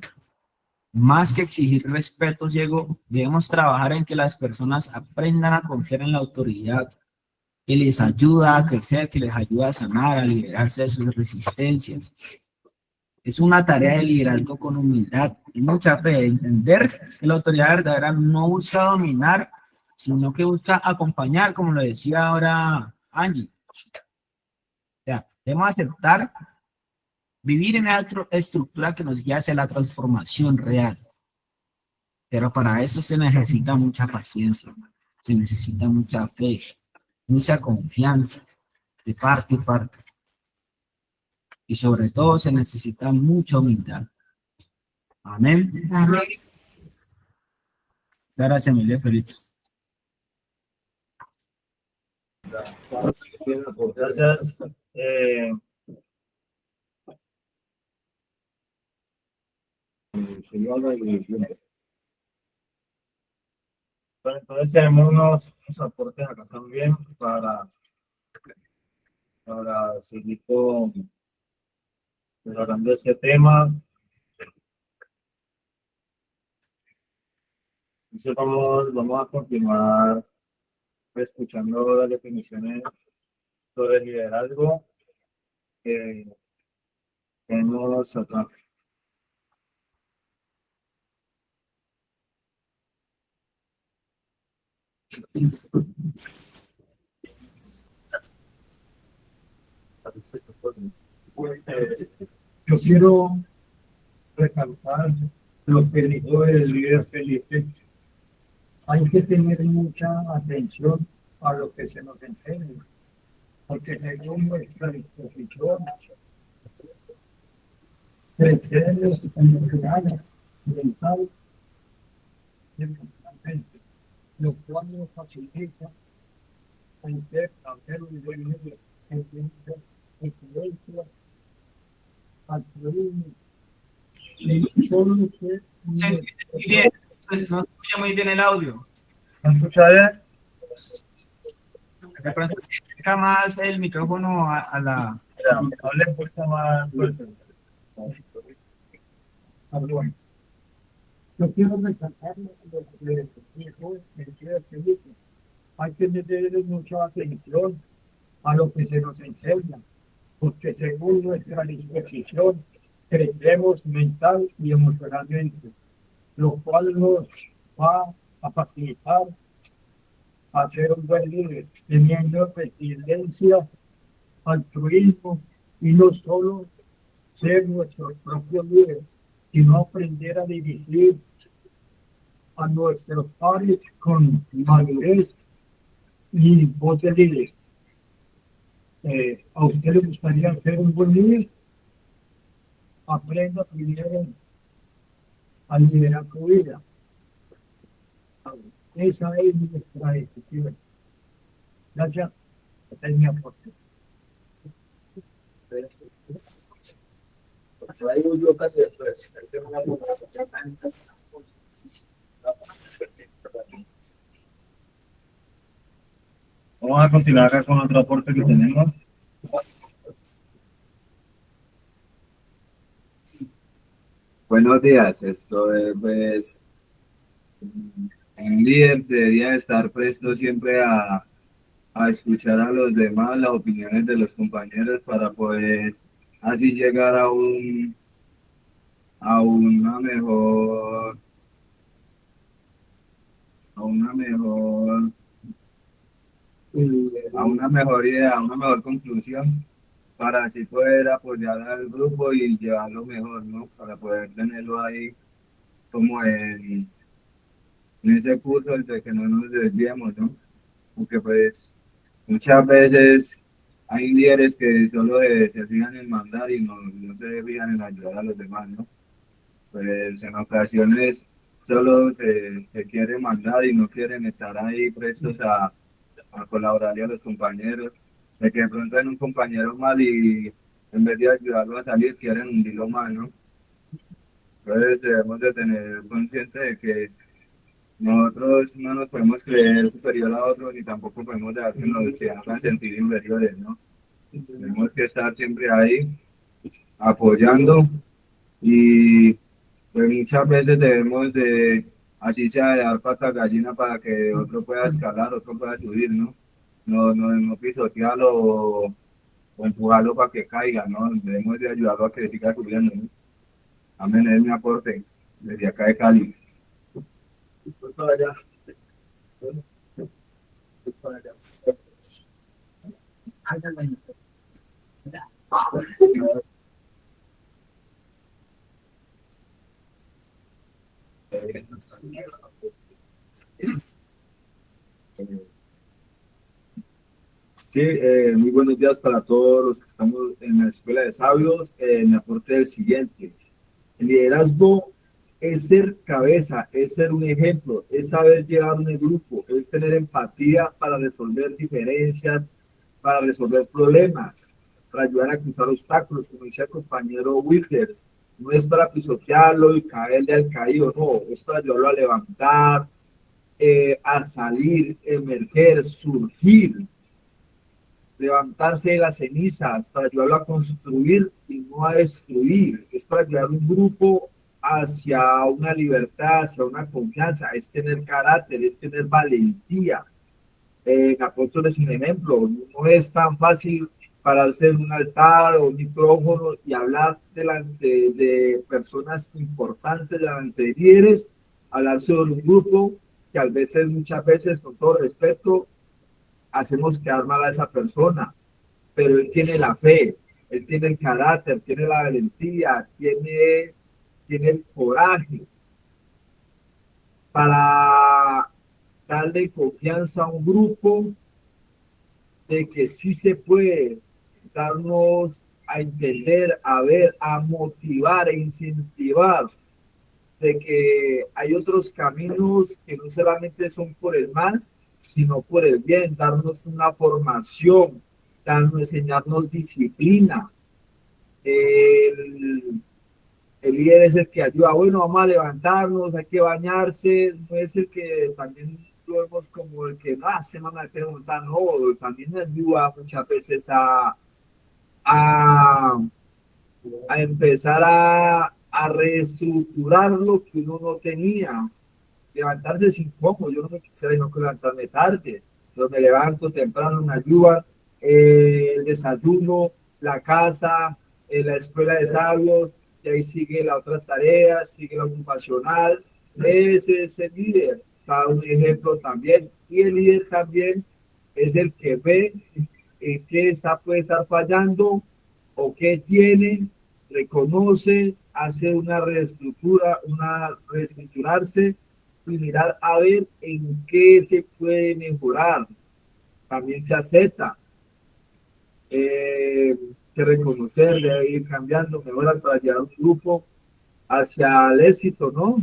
más que exigir respeto ciego, debemos trabajar en que las personas aprendan a confiar en la autoridad, que les ayuda a crecer, que les ayuda a sanar, a liberarse de sus resistencias. Es una tarea de liderazgo con humildad y mucha fe, de entender que la autoridad verdadera no busca dominar, sino que busca acompañar, como lo decía ahora Angie. O sea, debemos aceptar vivir en esa estructura que nos guía hacia la transformación real. Pero para eso se necesita mucha paciencia, se necesita mucha fe, mucha confianza de parte y parte. Y sobre todo se necesita mucha humildad. Amén. Amén. Gracias, Emilia Félix. Gracias. Bueno, entonces tenemos unos aportes acá también para seguir hablando de este tema. Entonces vamos a continuar escuchando las definiciones sobre el liderazgo que tenemos acá. Yo quiero recalcar lo que dijo el líder Felipe. Hay que tener mucha atención a lo que se nos enseña, porque según nuestra disposición, crecer emocional, mental y emocionalmente, lo cual nos facilita hacer un buen líder, entender influencia, altruismo, y todo lo que Bien, no escucha muy bien el audio. ¿Me escucha bien? Acerca más el micrófono a la... Mira, hable un poquito más fuerte. Bueno, yo quiero recalcar lo que dijo el líder Felipe. Hay que tener mucha atención a lo que se nos enseña, porque según nuestra disposición crecemos mental y emocionalmente, lo cual nos va a facilitar a ser un buen líder, teniendo resiliencia, altruismo y no solo ser nuestro propio líder, sino aprender a dirigir a nuestros pares con madurez y voz de líder. ¿A usted le gustaría ser un buen líder? Aprenda primero a liderar tu vida. Esa es nuestra decisión. Gracias. Esta es mi aporte. Vamos a continuar acá con otro aporte que tenemos. Buenos días, esto es pues un líder debería estar presto siempre a escuchar a los demás, las opiniones de los compañeros para poder así llegar a una mejor idea, a una mejor conclusión, para así poder apoyar al grupo y llevarlo mejor, ¿no? Para poder tenerlo ahí como en ese curso de que no nos desviemos, ¿no? Porque pues muchas veces hay líderes que solo se fijan en mandar y no se fijan en ayudar a los demás, ¿no? Pues en ocasiones solo se quiere mandar y no quieren estar ahí prestos a colaborar a los compañeros. De que de pronto ven un compañero mal y en vez de ayudarlo a salir, quieren hundirlo más, ¿no? Entonces debemos de tener consciente de que nosotros no nos podemos creer superior a otros ni tampoco podemos dejar que nos hagan sentir inferiores, ¿no? Tenemos que estar siempre ahí apoyando y pues muchas veces debemos de, así sea, de dar pata a gallina para que otro pueda escalar, otro pueda subir, ¿no? No pisotearlo o empujarlo para que caiga, ¿no? Debemos de ayudarlo a que siga subiendo, ¿no? Amén, es mi aporte desde acá de Cali. Sí, muy buenos días para todos los que estamos en la Escuela de Sabios. Me aporte el siguiente. El liderazgo es ser cabeza, es ser un ejemplo, es saber llevar un grupo, es tener empatía para resolver diferencias, para resolver problemas, para ayudar a cruzar obstáculos, como decía el compañero Wilder. No es para pisotearlo y caerle al caído, no, es para ayudarlo a levantar, a salir, emerger, surgir, levantarse de las cenizas, para ayudarlo a construir y no a destruir. Es para ayudar a un grupo hacia una libertad, hacia una confianza, es tener carácter, es tener valentía. Apóstoles, un ejemplo, no es tan fácil pararse en un altar o un micrófono y hablar delante de personas importantes, delante de líderes, hablar sobre un grupo que a veces, muchas veces, con todo respeto, hacemos quedar mal a esa persona, pero él tiene la fe, él tiene el carácter, tiene la valentía, tiene el coraje para darle confianza a un grupo de que sí se puede, darnos a entender, a ver, a motivar e incentivar de que hay otros caminos que no solamente son por el mal, sino por el bien, darnos una formación, enseñarnos disciplina. El líder es el que ayuda, bueno, vamos a levantarnos, hay que bañarse, no es el que también lo vemos como el que no hace, no, también ayuda muchas veces a empezar a reestructurar lo que uno no tenía. Levantarse sin poco, yo no me quisiera no levantarme tarde, yo me levanto temprano, me ayudan, el desayuno, la casa, la escuela de sabios, y ahí sigue las otras tareas, sigue la ocupacional. Ese es el líder, da un ejemplo también, y el líder también es el que ve qué puede estar fallando o qué tiene, reconoce, hace una reestructurarse y mirar a ver en qué se puede mejorar. También se acepta, que reconocer, de ir cambiando, mejorar para llevar un grupo hacia el éxito, ¿no?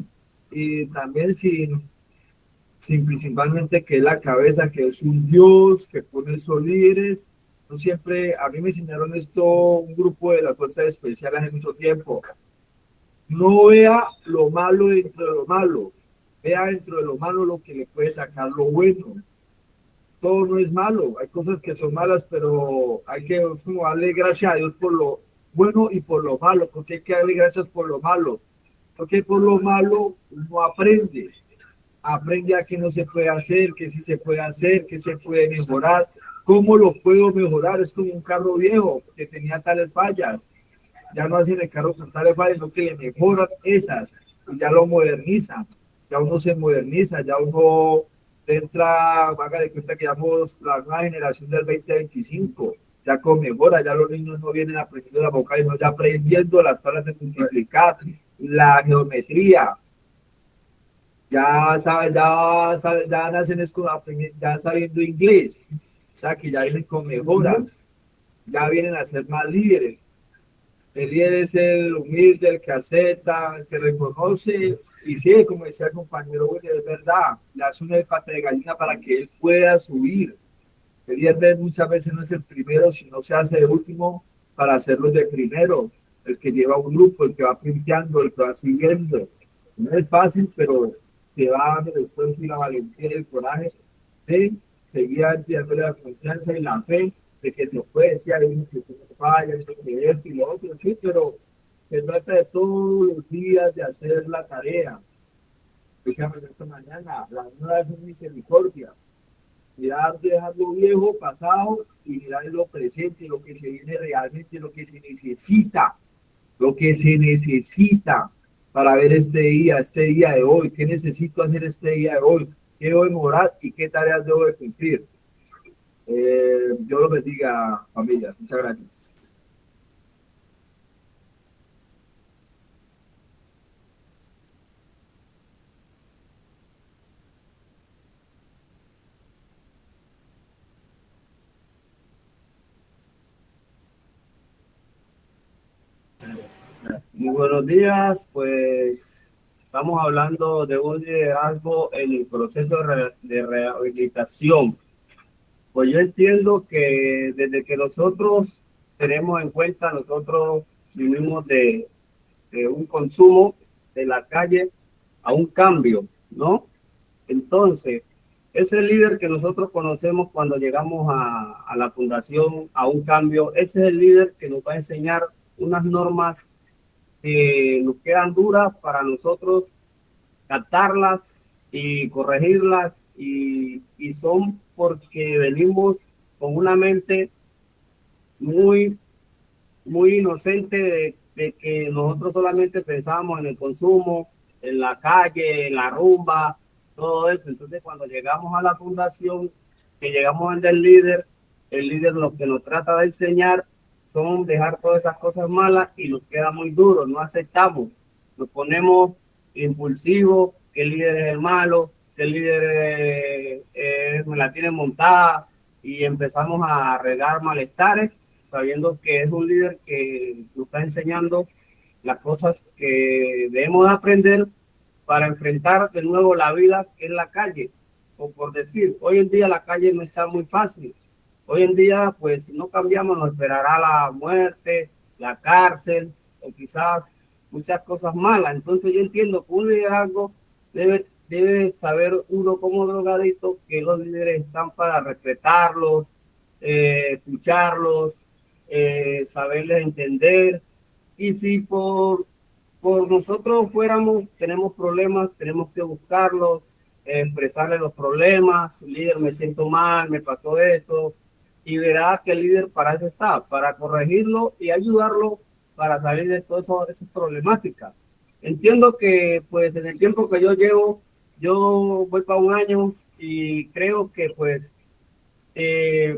Y también sin principalmente que es la cabeza, que es un Dios, que pone esos líderes. No siempre, a mí me enseñaron esto un grupo de las fuerzas especiales hace mucho tiempo. No vea lo malo dentro de lo malo, vea dentro de lo malo lo que le puede sacar lo bueno. Todo no es malo, hay cosas que son malas, pero hay que como darle gracias a Dios por lo bueno y por lo malo. Porque hay que darle gracias por lo malo, porque por lo malo uno aprende a qué no se puede hacer, qué sí se puede hacer, qué se puede mejorar, cómo lo puedo mejorar. Es como un carro viejo que tenía tales fallas, ya no hacen el carro con tales fallas, sino que le mejoran esas y ya lo modernizan, ya uno se moderniza, ya uno entra, hágale cuenta que llamamos la nueva generación del 2025, ya con mejora, ya los niños no vienen aprendiendo la boca, sino ya aprendiendo las tablas de multiplicar, la geometría, ya nacen ya sabiendo inglés, o sea que ya vienen con mejoras, ya vienen a ser más líderes. El líder es el humilde, el que acepta, el que reconoce Y sí, como decía el compañero, Willy, es verdad, le hace una pata de gallina para que él pueda subir. El líder muchas veces no es el primero, sino se hace el último para hacerlo de primero, el que lleva un grupo, el que va pinchando, el que va siguiendo. No es fácil, pero te va dando después y la valentía y el coraje de seguir dándole la confianza y la fe de que se puede, si hay unos que fallan, que esto y lo otro, sí, pero se trata de todos los días de hacer la tarea. Especialmente esta mañana, la nueva es misericordia. Mirar, dejar lo viejo, pasado y mirar lo presente, lo que se viene realmente, lo que se necesita para ver este día de hoy. ¿Qué necesito hacer este día de hoy? ¿Qué debo mejorar y qué tareas debo de cumplir? Dios lo bendiga, familia. Muchas gracias. Muy buenos días, pues estamos hablando de un liderazgo en el proceso de rehabilitación. Pues yo entiendo que desde que nosotros tenemos en cuenta, nosotros vivimos de un consumo de la calle a un cambio, ¿no? Entonces, ese líder que nosotros conocemos cuando llegamos a la fundación, a un cambio, ese es el líder que nos va a enseñar unas normas que nos quedan duras para nosotros captarlas y corregirlas y son porque venimos con una mente muy, muy inocente de que nosotros solamente pensamos en el consumo, en la calle, en la rumba, todo eso. Entonces cuando llegamos a la fundación, que llegamos en el líder lo que nos trata de enseñar son dejar todas esas cosas malas y nos queda muy duro, no aceptamos, nos ponemos impulsivos, que el líder es el malo, que el líder me la tiene montada y empezamos a regar malestares sabiendo que es un líder que nos está enseñando las cosas que debemos aprender para enfrentar de nuevo la vida que es la calle. O por decir, hoy en día la calle no está muy fácil. Hoy en día, pues si no cambiamos, nos esperará la muerte, la cárcel o quizás muchas cosas malas. Entonces yo entiendo que un liderazgo debe saber uno como drogadito que los líderes están para respetarlos, escucharlos, saberles entender. Y si por nosotros fuéramos, tenemos problemas, tenemos que buscarlos, expresarles los problemas, líder, me siento mal, me pasó esto, y verá que el líder para eso está, para corregirlo y ayudarlo para salir de todas esas problemáticas. Entiendo que pues en el tiempo que yo llevo, yo voy para un año y creo que pues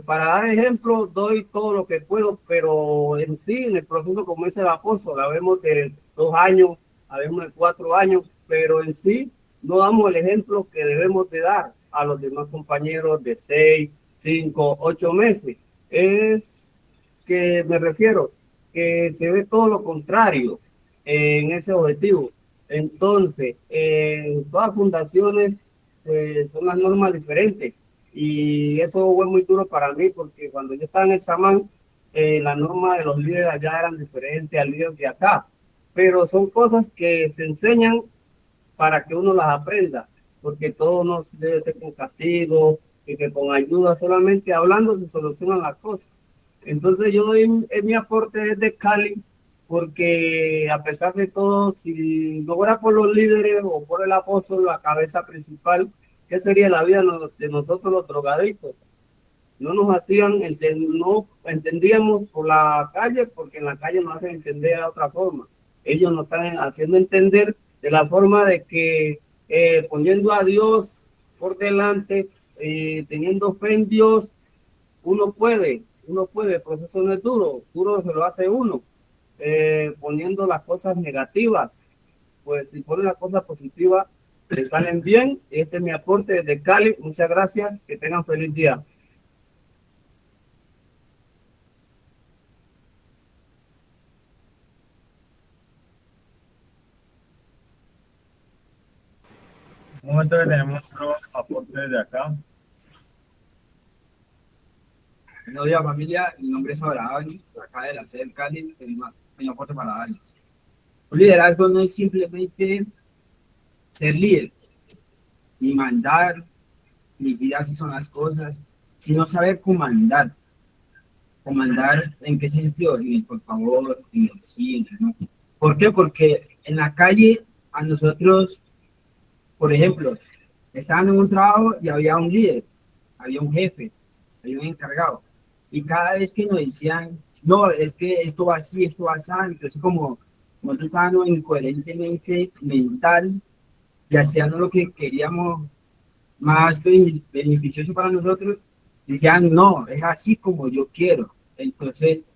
para dar ejemplo, doy todo lo que puedo, pero en sí, en el proceso, como dice el apóstol, habemos de 2 años, habemos de 4 años, pero en sí no damos el ejemplo que debemos de dar a los demás compañeros de 6, 5, 8 meses. Es que me refiero que se ve todo lo contrario en ese objetivo. Entonces, en todas fundaciones son las normas diferentes y eso fue muy duro para mí porque cuando yo estaba en el Samán, las normas de los líderes allá eran diferentes al líder de acá, pero son cosas que se enseñan para que uno las aprenda, porque todo no debe ser con castigo y que con ayuda, solamente hablando se solucionan las cosas. Entonces yo doy mi aporte desde Cali, porque a pesar de todo, si no fuera por los líderes o por el apóstol, la cabeza principal, ¿qué sería la vida de nosotros los drogadictos? No nos hacían, no entendíamos por la calle, porque en la calle nos hacen entender de otra forma. Ellos nos están haciendo entender de la forma de que poniendo a Dios por delante, teniendo fe en Dios, uno puede, el proceso no es duro, duro se lo hace uno, poniendo las cosas negativas, pues si pone las cosas positivas, le salen bien. Este es mi aporte desde Cali, muchas gracias, que tengan feliz día. Un momento que tenemos otro aporte desde acá. Buenos días, familia. Mi nombre es Abraham, de acá de la sede del Cali. Tengo un pequeño aporte para darles. Un liderazgo no es simplemente ser líder, ni mandar, ni decir así son las cosas, sino saber comandar. ¿Comandar en qué sentido? En el por favor, en el sí, ¿no? ¿Por qué? Porque en la calle a nosotros, por ejemplo, estaban en un trabajo y había un líder, había un jefe, había un encargado. Y cada vez que nos decían, no, es que esto va así, esto va así, entonces como nosotros estábamos incoherentemente mental y hacíamos lo que queríamos más beneficioso para nosotros, decían, no, es así como yo quiero. Entonces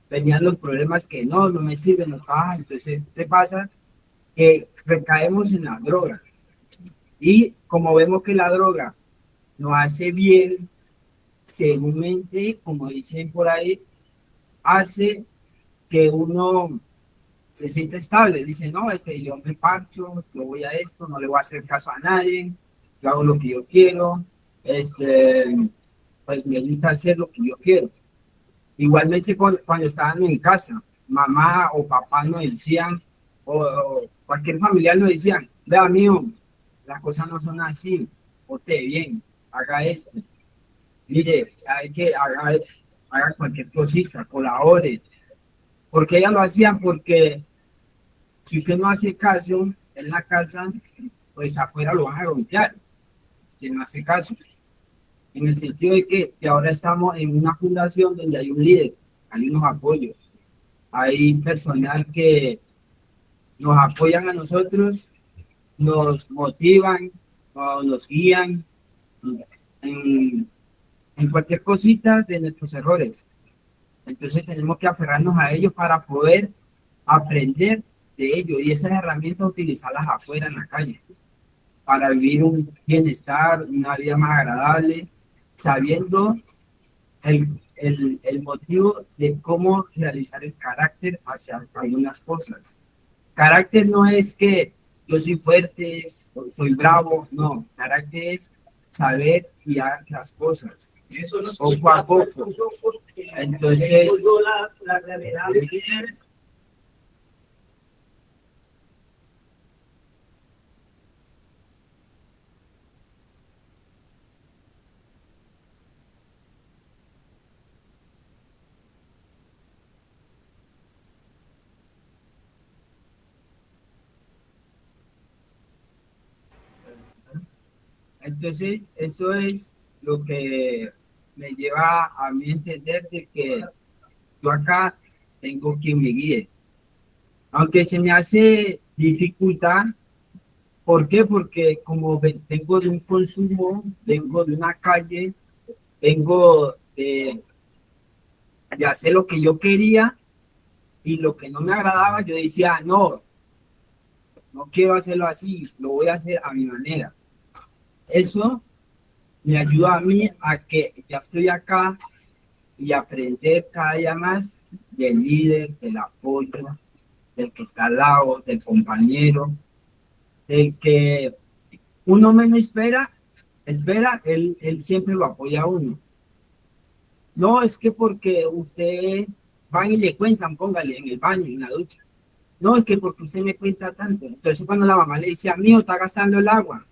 venían los problemas que no me sirven, no trabajan. Entonces, ¿qué pasa? Que recaemos en la droga. Y como vemos que la droga nos hace bien, seguramente, como dicen por ahí, hace que uno se sienta estable. Dice, no, yo me parcho, yo voy a esto, no le voy a hacer caso a nadie, yo hago lo que yo quiero, pues me gusta hacer lo que yo quiero. Igualmente cuando estaban en casa, mamá o papá nos decían, o cualquier familiar nos decían, vea mío, las cosas no son así, porte bien, haga esto, mire, sabe que haga cualquier cosita, colabore. Porque ellas lo hacían porque si usted no hace caso en la casa, pues afuera lo van a golpear. Si no hace caso. En el sentido de que ahora estamos en una fundación donde hay un líder, hay unos apoyos, hay personal que nos apoyan a nosotros, nos motivan, nos guían en, en cualquier cosita de nuestros errores. Entonces tenemos que aferrarnos a ellos para poder aprender de ellos y esas herramientas utilizarlas afuera en la calle para vivir un bienestar, una vida más agradable, sabiendo el motivo de cómo realizar el carácter hacia algunas cosas. Carácter no es que yo soy fuerte, soy bravo, no. Carácter es saber guiar las cosas, poco a poco. Entonces, entonces, eso es lo que me lleva a mí entender de que yo acá tengo quien me guíe. Aunque se me hace dificultad, ¿por qué? Porque como vengo de un consumo, vengo de una calle, vengo de hacer lo que yo quería y lo que no me agradaba, yo decía, no, no quiero hacerlo así, lo voy a hacer a mi manera. Eso me ayuda a mí a que ya estoy acá y aprender cada día más del líder, del apoyo, del que está al lado, del compañero, del que uno menos espera, él siempre lo apoya a uno. No es que porque usted van y le cuentan, póngale en el baño, en la ducha. No, es que porque usted me cuenta tanto. Entonces cuando la mamá le decía, mío, está gastando el agua.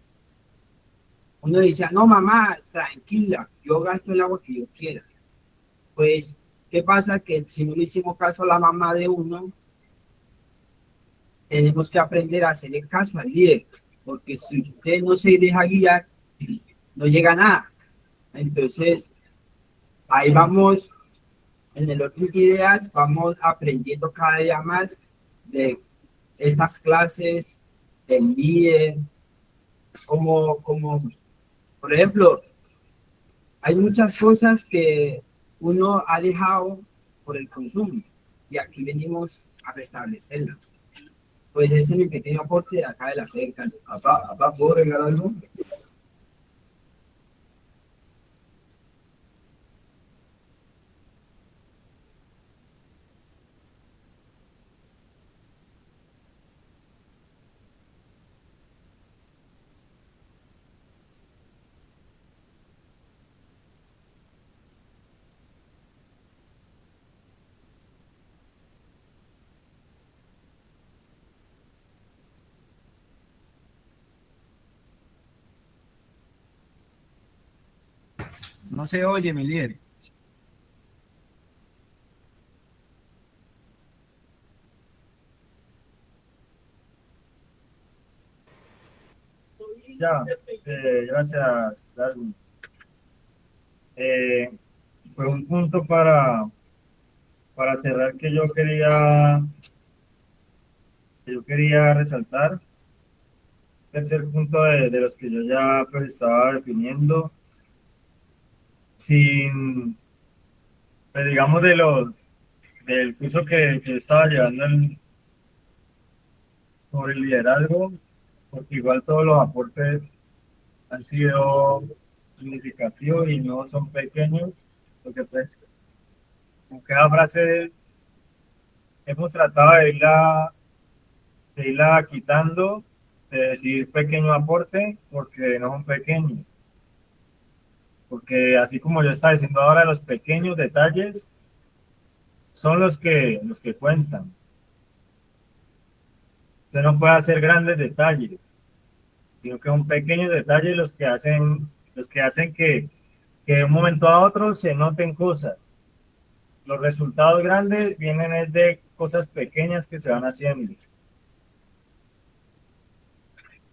Uno decía, no, mamá, tranquila, yo gasto el agua que yo quiera. Pues, ¿qué pasa? Que si no le hicimos caso a la mamá de uno, tenemos que aprender a hacerle caso al líder. Porque si usted no se deja guiar, no llega a nada. Entonces, ahí vamos, en el orden de ideas, vamos aprendiendo cada día más de estas clases, del líder, como, por ejemplo, hay muchas cosas que uno ha dejado por el consumo y aquí venimos a restablecerlas. Pues ese es mi pequeño aporte de acá de la cerca. ¿Papá, ¿puedo regalar algo? No se oye, mi líder. Ya, gracias, Darwin. Fue un punto para cerrar que yo quería resaltar. Tercer punto de los que yo ya pues estaba definiendo, sin, pues, digamos, del curso que yo estaba llevando sobre el liderazgo, porque igual todos los aportes han sido significativos y no son pequeños, porque pues con cada frase hemos tratado de irla quitando, de decir pequeño aporte, porque no son pequeños. Porque así como yo estaba diciendo ahora, los pequeños detalles son los que cuentan. Usted no puede hacer grandes detalles, sino que son pequeños detalles los que hacen que de un momento a otro se noten cosas. Los resultados grandes vienen es de cosas pequeñas que se van haciendo.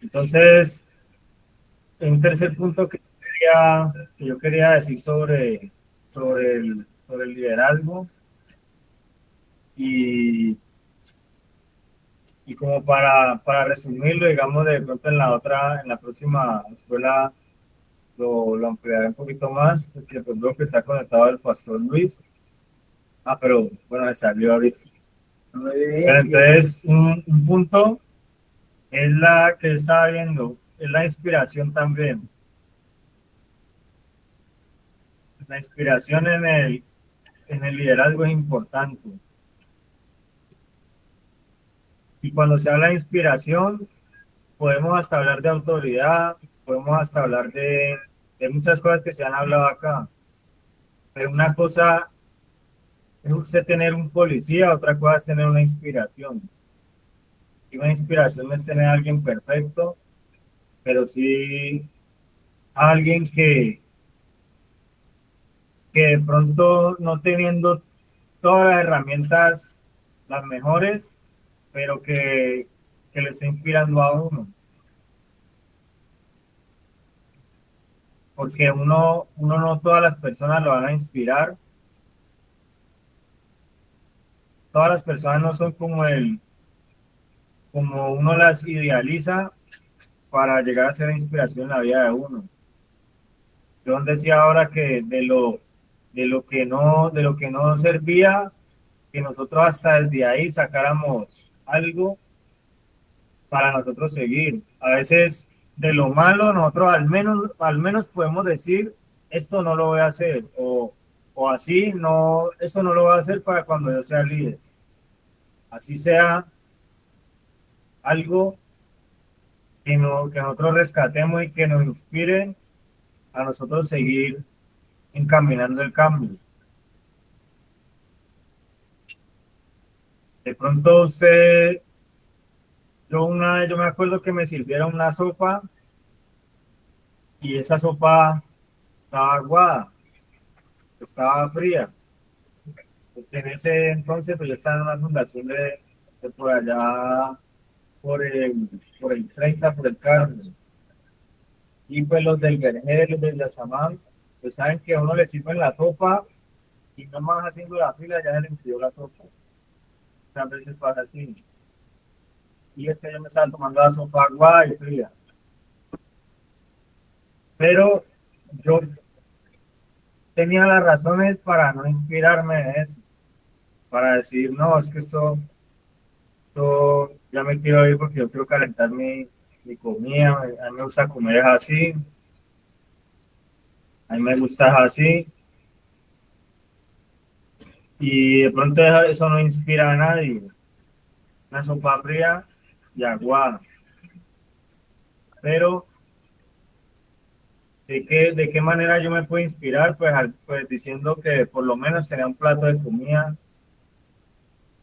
Entonces, un tercer punto que yo quería decir sobre el liderazgo y como para resumirlo, digamos, de pronto en la próxima escuela lo ampliaré un poquito más, porque pues veo que está conectado el pastor Luis. Pero bueno, me salió ahorita. Pero entonces, un punto es la que yo estaba viendo, es la inspiración también. La inspiración en el liderazgo es importante. Y cuando se habla de inspiración, podemos hasta hablar de autoridad, podemos hasta hablar de muchas cosas que se han hablado acá. Pero una cosa es usted tener un policía, otra cosa es tener una inspiración. Y una inspiración no es tener a alguien perfecto, pero sí a alguien que de pronto no teniendo todas las herramientas, las mejores, pero que le está inspirando a uno. Porque uno no todas las personas lo van a inspirar. Todas las personas no son como uno las idealiza para llegar a ser inspiración en la vida de uno. Yo decía ahora que de lo que no servía, que nosotros hasta desde ahí sacáramos algo para nosotros seguir. A veces de lo malo nosotros al menos podemos decir esto no lo voy a hacer o así no, eso no lo voy a hacer para cuando yo sea líder. Así sea algo que nosotros rescatemos y que nos inspire a nosotros seguir encaminando el cambio. De pronto yo me acuerdo que me sirvieron una sopa y esa sopa estaba aguada, estaba fría. Porque en ese entonces pues yo estaba en una fundación de por allá, por el 30, por el Carmen. Y pues los del Vergel, los del Yazamán, pues saben que a uno le sirven la sopa y no más haciendo la fila ya se le enfrió la sopa. Muchas veces pasa así. Y es que yo me estaba tomando la sopa aguada y fría. Pero yo tenía las razones para no inspirarme en eso. Para decir, no, es que esto ya me quiero ir porque yo quiero calentar mi comida. A mí me gusta comer así. A mí me gusta así. Y de pronto eso no inspira a nadie. Una sopa fría y aguada. Pero, ¿de qué manera yo me puedo inspirar? Pues diciendo que por lo menos tenía un plato de comida,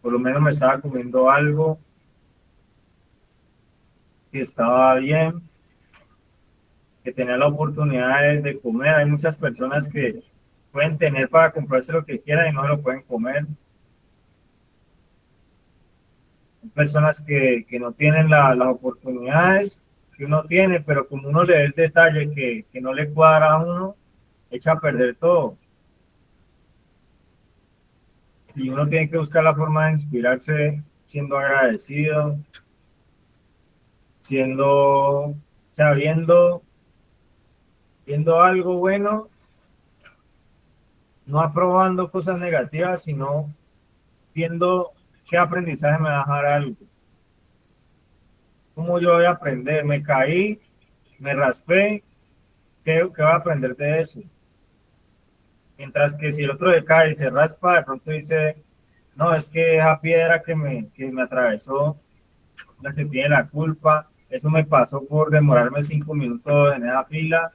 por lo menos me estaba comiendo algo que estaba bien. que tener la oportunidad de comer. Hay muchas personas que pueden tener para comprarse lo que quieran y no lo pueden comer. Hay personas que no tienen las oportunidades que uno tiene, pero como uno le da el detalle que no le cuadra a uno, echa a perder todo. Y uno tiene que buscar la forma de inspirarse siendo agradecido, siendo, o sea, viendo algo bueno, no aprobando cosas negativas, sino viendo qué aprendizaje me va a dejar algo. ¿Cómo yo voy a aprender? Me caí, me raspé, ¿qué voy a aprender de eso? Mientras que si el otro se cae y se raspa, de pronto dice, no, es que esa piedra que me atravesó, la que tiene la culpa, eso me pasó por demorarme 5 minutos en esa fila,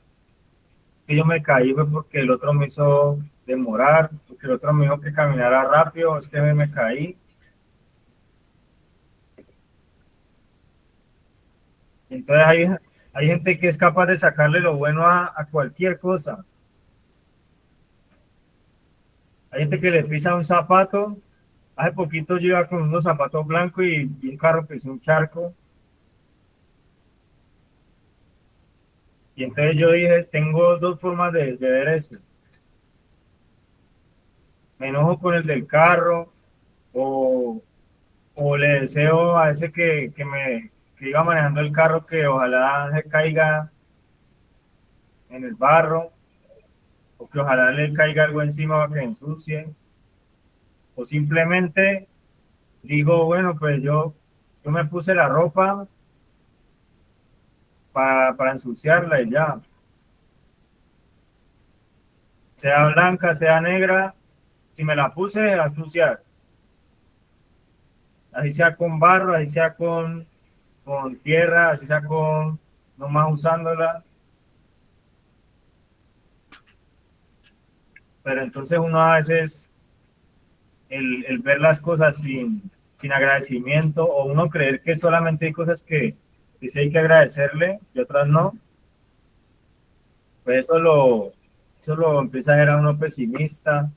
que yo me caí fue porque el otro me hizo demorar, porque el otro me dijo que caminara rápido, es que me caí. Entonces hay gente que es capaz de sacarle lo bueno a cualquier cosa. Hay gente que le pisa un zapato. Hace poquito yo iba con unos zapatos blancos y un carro pisó un charco. Y entonces yo dije, tengo dos formas de ver eso. Me enojo con el del carro o le deseo a ese que iba manejando el carro que ojalá se caiga en el barro o que ojalá le caiga algo encima para que ensucie. O simplemente digo, bueno, pues yo me puse la ropa para ensuciarla y ya. Sea blanca, sea negra, si me la puse, a ensuciar. Así sea con barro, así sea con tierra, así sea con nomás usándola. Pero entonces uno a veces, el ver las cosas sin agradecimiento o uno creer que solamente hay cosas que sí hay que agradecerle y otras no, pues eso lo empieza a ver a uno pesimista,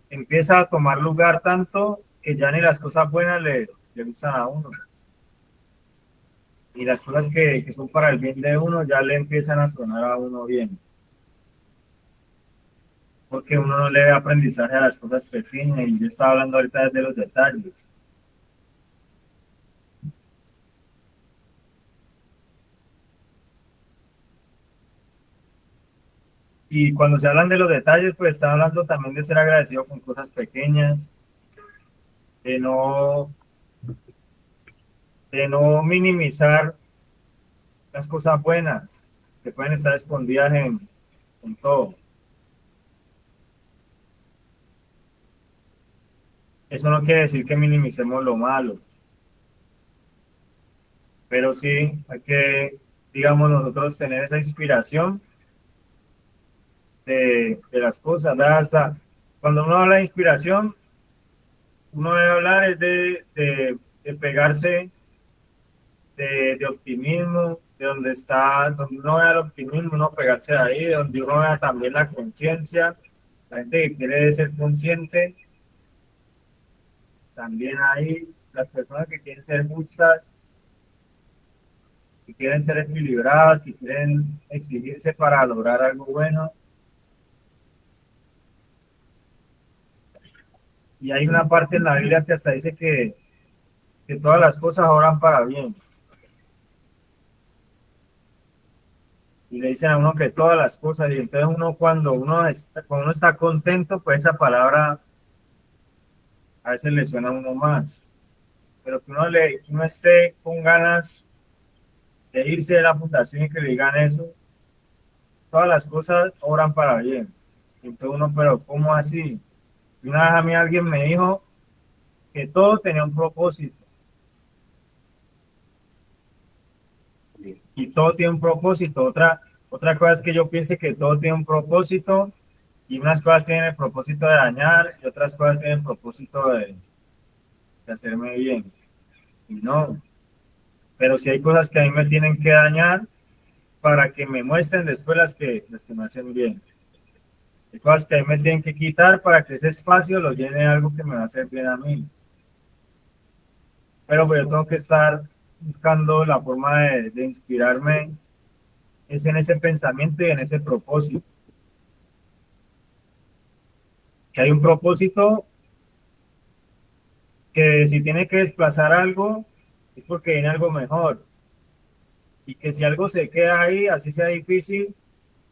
empieza a tomar lugar tanto que ya ni las cosas buenas le gustan a uno. Y las cosas que son para el bien de uno ya le empiezan a sonar a uno bien. Porque uno no le da aprendizaje a las cosas pequeñas y yo estaba hablando ahorita desde los detalles. Y cuando se hablan de los detalles, pues está hablando también de ser agradecido con cosas pequeñas, de no, de no minimizar las cosas buenas que pueden estar escondidas en todo. Eso no quiere decir que minimicemos lo malo, pero sí hay que, digamos, nosotros tener esa inspiración de las cosas. Hasta cuando uno habla de inspiración, uno debe hablar es de pegarse de optimismo, de donde uno vea el optimismo, uno pegarse de ahí, de donde uno vea también la conciencia, la gente que quiere ser consciente, también ahí, las personas que quieren ser justas, que quieren ser equilibradas, que quieren exigirse para lograr algo bueno. Y hay una parte en la Biblia que hasta dice que todas las cosas obran para bien. Y le dicen a uno que todas las cosas, y entonces uno cuando uno está contento, pues esa palabra a veces le suena a uno más. Pero que uno esté con ganas de irse de la fundación y que le digan eso, todas las cosas obran para bien. Entonces uno, pero ¿cómo así? Y una vez a mí alguien me dijo que todo tenía un propósito. Y todo tiene un propósito. Otra cosa es que yo piense que todo tiene un propósito y unas cosas tienen el propósito de dañar y otras cosas tienen el propósito de hacerme bien. Y no. Pero si hay cosas que a mí me tienen que dañar, para que me muestren después las que me hacen bien. Hay cosas que a mí me tienen que quitar para que ese espacio lo llene algo que me va a hacer bien a mí. Pero pues yo tengo que estar buscando la forma de inspirarme es en ese pensamiento y en ese propósito. Que hay un propósito que si tiene que desplazar algo es porque viene algo mejor. Y que si algo se queda ahí, así sea difícil,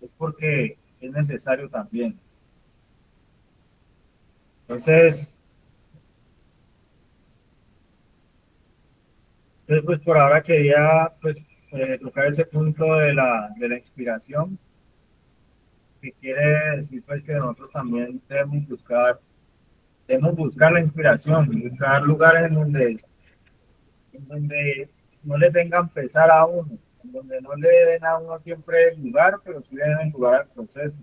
es porque es necesario también. Entonces pues por ahora quería pues, tocar ese punto de la inspiración, que quiere decir pues que nosotros también debemos buscar la inspiración, buscar lugares en donde no le tengan pesar a uno, en donde no le den a uno siempre el lugar, pero sí le den el lugar al proceso.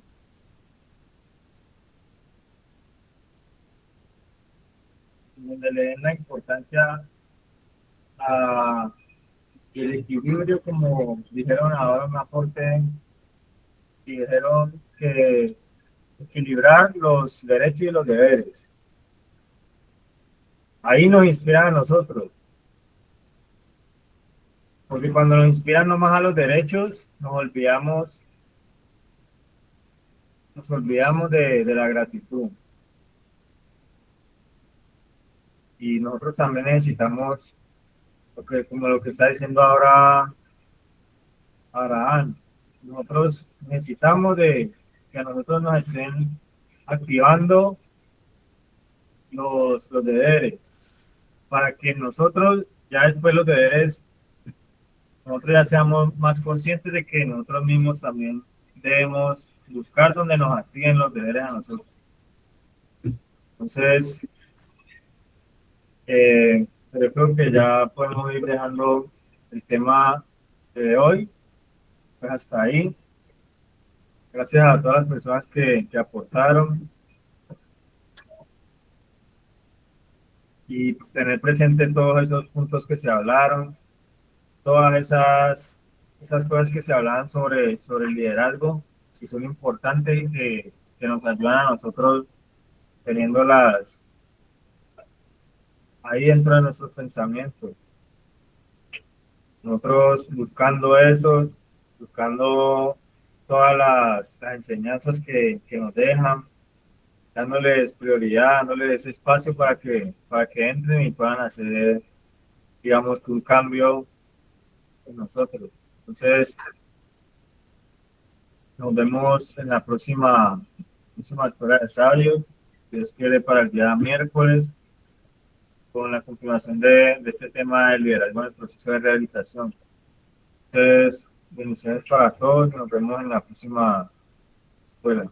En donde le den la importancia a el equilibrio, como dijeron ahora un aporte, y dijeron que equilibrar los derechos y los deberes. Ahí nos inspiran a nosotros. Porque cuando nos inspiran nomás a los derechos, nos olvidamos de la gratitud. Y nosotros también necesitamos, como lo que está diciendo ahora Abraham, nosotros necesitamos de que a nosotros nos estén activando los deberes, para que nosotros ya después los deberes, nosotros ya seamos más conscientes de que nosotros mismos también debemos buscar donde nos activen los deberes a nosotros. Entonces, yo creo que ya podemos ir dejando el tema de hoy. Pues hasta ahí. Gracias a todas las personas que aportaron. Y tener presente todos esos puntos que se hablaron, todas esas cosas que se hablaban sobre el liderazgo, que son importantes y que nos ayudan a nosotros teniéndolas ahí dentro de nuestros pensamientos. Nosotros buscando eso, buscando todas las enseñanzas que nos dejan, dándoles prioridad, dándoles espacio para que entren y puedan hacer, digamos, un cambio en nosotros. Entonces, nos vemos en la próxima Escuela de Sabios, si Dios quiere, para el día miércoles, con la continuación de este tema del liderazgo en el proceso de rehabilitación. Entonces, bendiciones para todos y nos vemos en la próxima escuela.